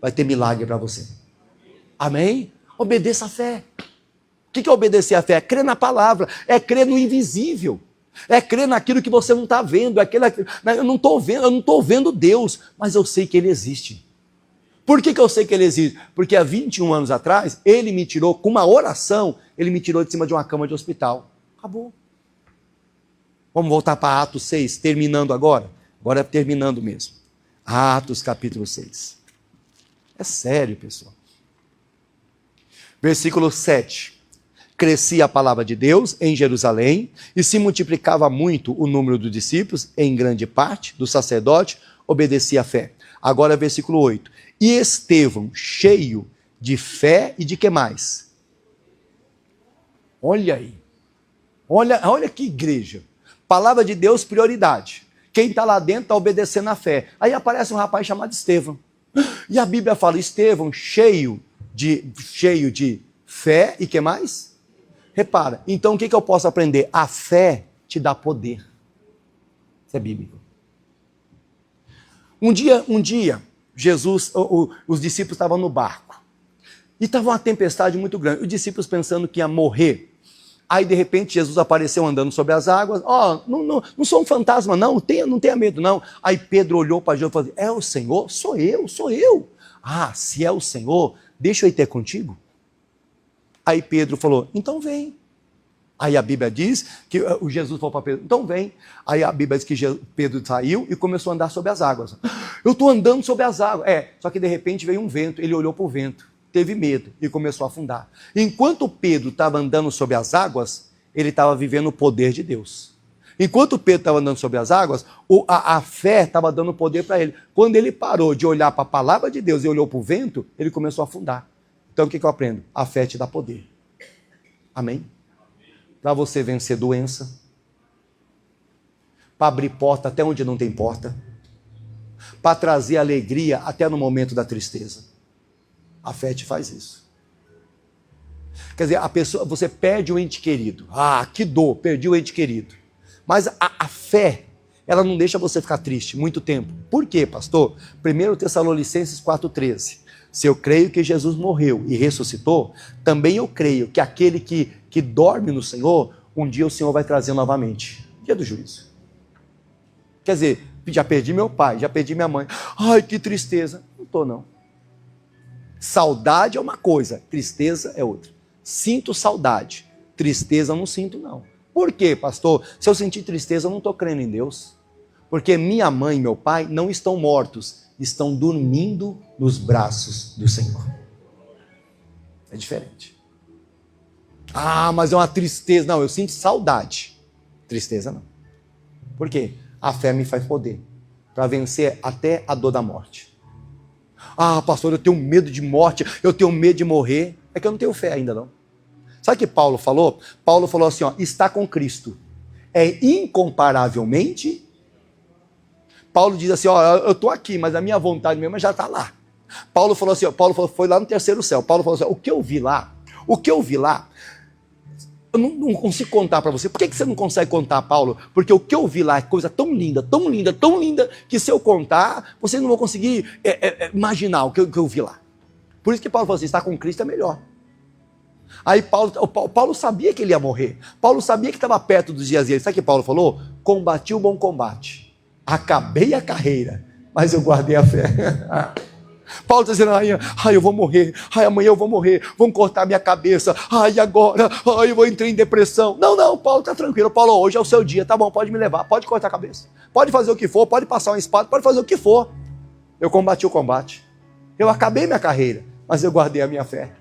Vai ter milagre para você. Amém? Obedeça à fé. O que é obedecer à fé? É crer na palavra, é crer no invisível. É crer naquilo que você não está vendo. Eu não estou vendo Deus, mas eu sei que Ele existe. Por que eu sei que Ele existe? Porque há 21 anos atrás, Ele me tirou, com uma oração, Ele me tirou de cima de uma cama de hospital. Acabou. Vamos voltar para Atos 6, terminando agora. Agora é terminando mesmo. Atos capítulo 6. É sério, pessoal. Versículo 7. Crescia a palavra de Deus em Jerusalém e se multiplicava muito o número dos discípulos, em grande parte do sacerdote obedecia à fé. Agora versículo 8. E Estevão, cheio de fé e de que mais? Olha aí. Olha que igreja. Palavra de Deus, prioridade. Quem está lá dentro está obedecendo à fé. Aí aparece um rapaz chamado Estevão. E a Bíblia fala, Estevão, cheio de fé e que mais? Repara, então o que eu posso aprender? A fé te dá poder. Isso é bíblico. Um dia, Jesus, os discípulos estavam no barco. E estava uma tempestade muito grande. Os discípulos pensando que ia morrer. Aí, de repente, Jesus apareceu andando sobre as águas. Não sou um fantasma, não tenha medo, não. Aí Pedro olhou para Jesus e falou, é o Senhor? Sou eu. Ah, se é o Senhor, deixa eu ir ter contigo. Aí Pedro falou, então vem. Aí a Bíblia diz que o Jesus falou para Pedro, então vem. Aí a Bíblia diz que Pedro saiu e começou a andar sobre as águas. Eu estou andando sobre as águas. Só que de repente veio um vento, ele olhou para o vento. Teve medo e começou a afundar. Enquanto Pedro estava andando sobre as águas, ele estava vivendo o poder de Deus. Enquanto Pedro estava andando sobre as águas, a fé estava dando poder para ele. Quando ele parou de olhar para a palavra de Deus e olhou para o vento, ele começou a afundar. Então o que eu aprendo? A fé te dá poder. Amém? Para você vencer doença, para abrir porta até onde não tem porta, para trazer alegria até no momento da tristeza. A fé te faz isso. Quer dizer, você perde o ente querido. Ah, que dor, perdi o ente querido. Mas a fé, ela não deixa você ficar triste muito tempo. Por quê, pastor? 1 Tessalonicenses 4,13. Se eu creio que Jesus morreu e ressuscitou, também eu creio que aquele que dorme no Senhor, um dia o Senhor vai trazer novamente. Dia do juízo. Quer dizer, já perdi meu pai, já perdi minha mãe. Ai, que tristeza. Não estou, não. Saudade é uma coisa, tristeza é outra. Sinto saudade, tristeza eu não sinto, não. Por quê, pastor? Se eu sentir tristeza, eu não estou crendo em Deus. Porque minha mãe e meu pai não estão mortos, estão dormindo nos braços do Senhor. É diferente. Ah, mas é uma tristeza. Não, eu sinto saudade. Tristeza não. Por quê? A fé me faz poder para vencer até a dor da morte. Ah, pastor, eu tenho medo de morte, eu tenho medo de morrer. É que eu não tenho fé ainda não. Sabe o que Paulo falou? Paulo falou assim, está com Cristo. É incomparavelmente. Paulo diz assim, eu estou aqui, mas a minha vontade mesmo já está lá. Paulo falou assim, foi lá no terceiro céu. Paulo falou assim, o que eu vi lá, eu não consigo contar para você. Por que você não consegue contar, Paulo? Porque o que eu vi lá é coisa tão linda, tão linda, tão linda, que se eu contar, vocês não vão conseguir imaginar o que eu vi lá. Por isso que Paulo falou assim, estar com Cristo é melhor. Aí Paulo sabia que ele ia morrer. Paulo sabia que estava perto dos dias dele. Sabe o que Paulo falou? Combati o bom combate. Acabei a carreira, mas eu guardei a fé. Paulo está dizendo, eu vou morrer, amanhã eu vou morrer, vão cortar minha cabeça, agora, eu vou entrar em depressão. Não, Paulo está tranquilo. Paulo, hoje é o seu dia, tá bom, pode me levar, pode cortar a cabeça, pode fazer o que for, pode passar uma espada, pode fazer o que for. Eu combati o combate, eu acabei minha carreira, mas eu guardei a minha fé.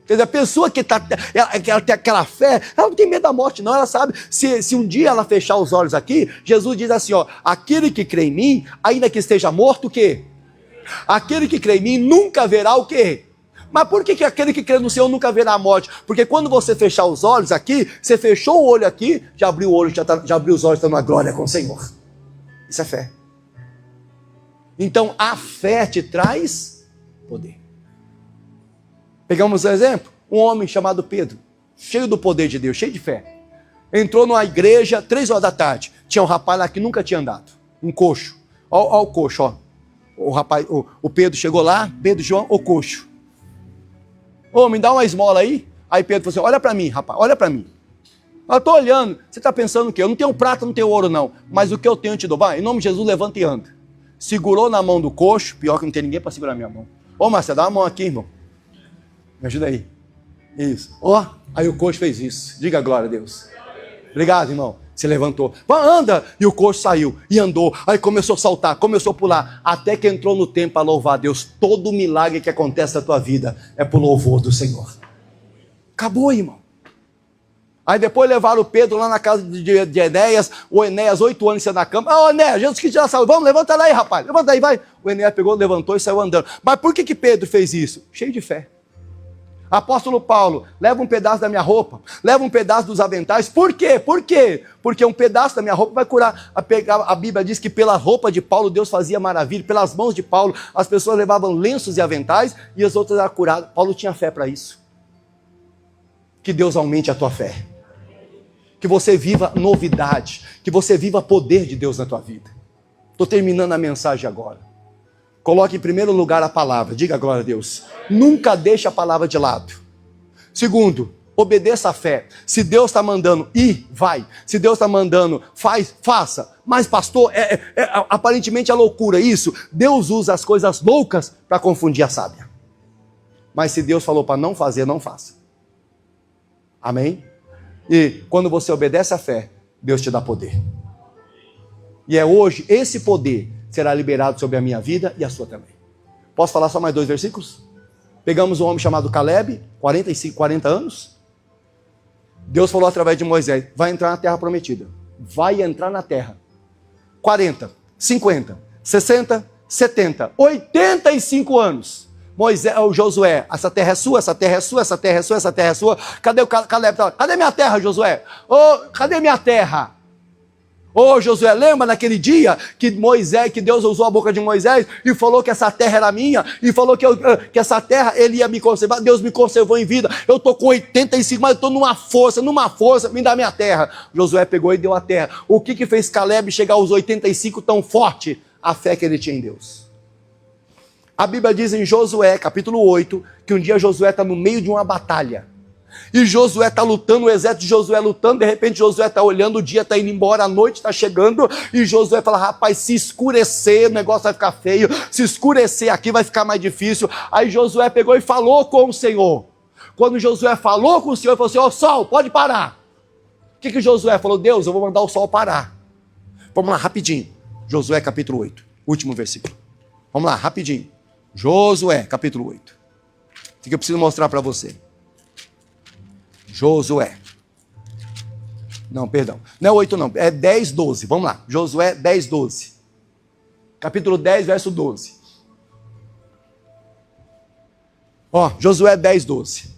Quer dizer, a pessoa que ela tem aquela fé, ela não tem medo da morte, não. Ela sabe, se um dia ela fechar os olhos aqui, Jesus diz assim, aquele que crê em mim, ainda que esteja morto, o quê? Aquele que crê em mim nunca verá o quê? Mas por que aquele que crê no Senhor nunca verá a morte? Porque quando você fechar os olhos aqui, você fechou o olho aqui, já abriu o olho, já abriu os olhos, está numa glória com o Senhor. Isso é fé. Então a fé te traz poder. Pegamos um exemplo, um homem chamado Pedro, cheio do poder de Deus, cheio de fé. Entrou numa igreja, 3 horas da tarde, tinha um rapaz lá que nunca tinha andado, um coxo. Olha o coxo, O rapaz, o Pedro chegou lá, Pedro, João, o coxo. Me dá uma esmola aí. Aí Pedro falou assim, olha para mim, rapaz, olha para mim. Eu estou olhando, você está pensando o quê? Eu não tenho prata, não tenho ouro não, mas o que eu tenho eu te dou. Vai, em nome de Jesus, levanta e anda. Segurou na mão do coxo, pior que não tem ninguém para segurar minha mão. Marcelo, dá uma mão aqui, irmão. Me ajuda aí. Isso. Aí o coxo fez isso. Diga glória a Deus. Obrigado, irmão. Se levantou, anda, e o coxo saiu, e andou, aí começou a saltar, começou a pular, até que entrou no templo para louvar a Deus. Todo milagre que acontece na tua vida é por louvor do Senhor. Acabou, irmão. Aí depois levaram o Pedro lá na casa de Enéas, o Enéas, 8 anos, na cama. Ô Enéas, Jesus que já saiu, vamos, levanta lá aí, rapaz, levanta aí, vai. O Enéas pegou, levantou e saiu andando. Mas por que Pedro fez isso? Cheio de fé. Apóstolo Paulo, leva um pedaço da minha roupa, leva um pedaço dos aventais. Por quê? Por quê? Porque um pedaço da minha roupa vai curar. A Bíblia diz que pela roupa de Paulo Deus fazia maravilha, pelas mãos de Paulo as pessoas levavam lenços e aventais e as outras eram curadas. Paulo tinha fé para isso. Que Deus aumente a tua fé. Que você viva novidade, que você viva poder de Deus na tua vida. Estou terminando a mensagem agora. Coloque em primeiro lugar a palavra, diga glória a Deus. Nunca deixe a palavra de lado. Segundo, obedeça a fé. Se Deus está mandando ir, vai. Se Deus está mandando, faça. Mas pastor, aparentemente é loucura isso. Deus usa as coisas loucas para confundir a sábia. Mas se Deus falou para não fazer, não faça. Amém? E quando você obedece à fé, Deus te dá poder. E é hoje, esse poder será liberado sobre a minha vida e a sua também. Posso falar só mais 2 versículos? Pegamos um homem chamado Caleb, 40 anos. Deus falou através de Moisés, vai entrar na terra prometida. Vai entrar na terra. 40, 50, 60, 70, 85 anos. Josué, essa terra é sua, essa terra é sua, essa terra é sua, essa terra é sua. Cadê o Caleb? Cadê minha terra, Josué? Cadê minha terra? Josué, lembra naquele dia que Deus usou a boca de Moisés e falou que essa terra era minha, e falou que essa terra ele ia me conservar. Deus me conservou em vida. Eu estou com 85, mas eu estou numa força, me dá minha terra. Josué pegou e deu a terra. O que fez Caleb chegar aos 85 tão forte? A fé que ele tinha em Deus. A Bíblia diz em Josué, capítulo 8, que um dia Josué está no meio de uma batalha. E Josué está lutando, o exército de Josué lutando, de repente Josué está olhando, o dia está indo embora, a noite está chegando, e Josué fala, rapaz, se escurecer, o negócio vai ficar feio, se escurecer aqui vai ficar mais difícil. Aí Josué pegou e falou com o Senhor. Quando Josué falou com o Senhor, ele falou assim, sol, pode parar. O que Josué falou? Deus, eu vou mandar o sol parar. Vamos lá, rapidinho. Josué capítulo 8, último versículo. Vamos lá, rapidinho. Josué capítulo 8. O que eu preciso mostrar para você? Josué. Não, perdão. Não é 8 não, é 10, 12. Vamos lá. Josué 10, 12. Capítulo 10, verso 12. Josué 10, 12.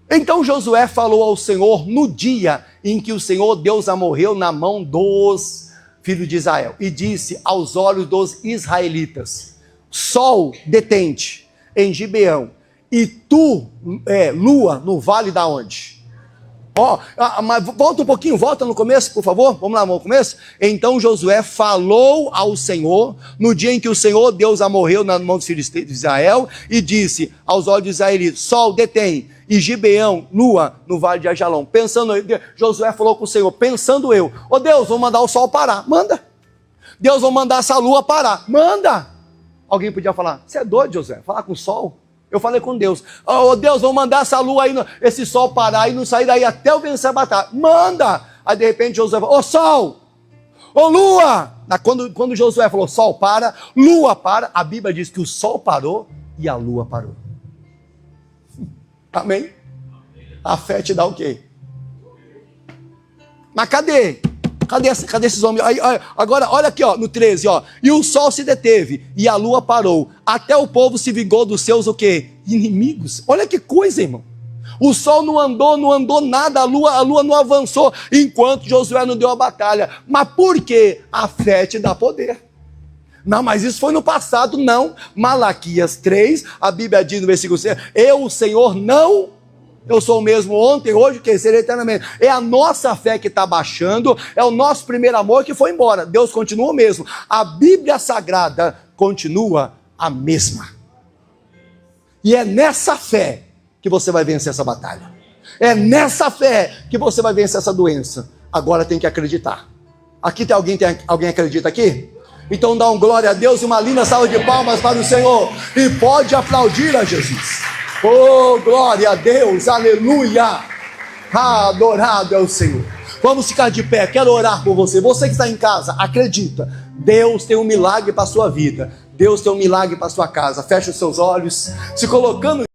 Então Josué falou ao Senhor no dia em que o Senhor Deus morreu na mão dos filhos de Israel. E disse aos olhos dos israelitas, sol detente em Gibeão, e tu, lua, no vale da onde? Mas volta um pouquinho, volta no começo, por favor. Vamos lá, no começo. Então Josué falou ao Senhor, no dia em que o Senhor Deus morreu na mão dos filhos de Israel, e disse aos olhos de israelitas, sol detém, e Gibeão, lua, no vale de Ajalão. Josué falou com o Senhor, pensando eu, Deus, vou mandar o sol parar. Manda. Deus, vou mandar essa lua parar. Manda. Alguém podia falar, você é doido, Josué, falar com o sol? Eu falei com Deus, Deus, vamos mandar essa lua aí, esse sol parar e não sair daí até eu vencer a batalha. Manda! Aí de repente Josué falou, sol! Lua! Quando Josué falou, sol para, lua para, a Bíblia diz que o sol parou e a lua parou. Amém? A fé te dá o quê? Mas cadê? Cadê esses homens? Agora, olha aqui, no 13, E o sol se deteve, e a lua parou. Até o povo se vingou dos seus, o quê? Inimigos. Olha que coisa, irmão. O sol não andou nada, a lua não avançou, enquanto Josué não deu a batalha. Mas por quê? A fé te dá poder. Não, mas isso foi no passado, não. Malaquias 3, a Bíblia diz no versículo 6, eu, o Senhor, não... Eu sou o mesmo ontem, hoje, que serei eternamente. É a nossa fé que está baixando, é o nosso primeiro amor que foi embora. Deus continua o mesmo. A Bíblia Sagrada continua a mesma. E é nessa fé que você vai vencer essa batalha. É nessa fé que você vai vencer essa doença. Agora tem que acreditar. Aqui tem alguém acredita aqui? Então dá um glória a Deus e uma linda salva de palmas para o Senhor. E pode aplaudir a Jesus. Oh, glória a Deus, aleluia, adorado é o Senhor. Vamos ficar de pé, quero orar por você. Você que está em casa, acredita, Deus tem um milagre para a sua vida. Deus tem um milagre para a sua casa. Feche os seus olhos, se colocando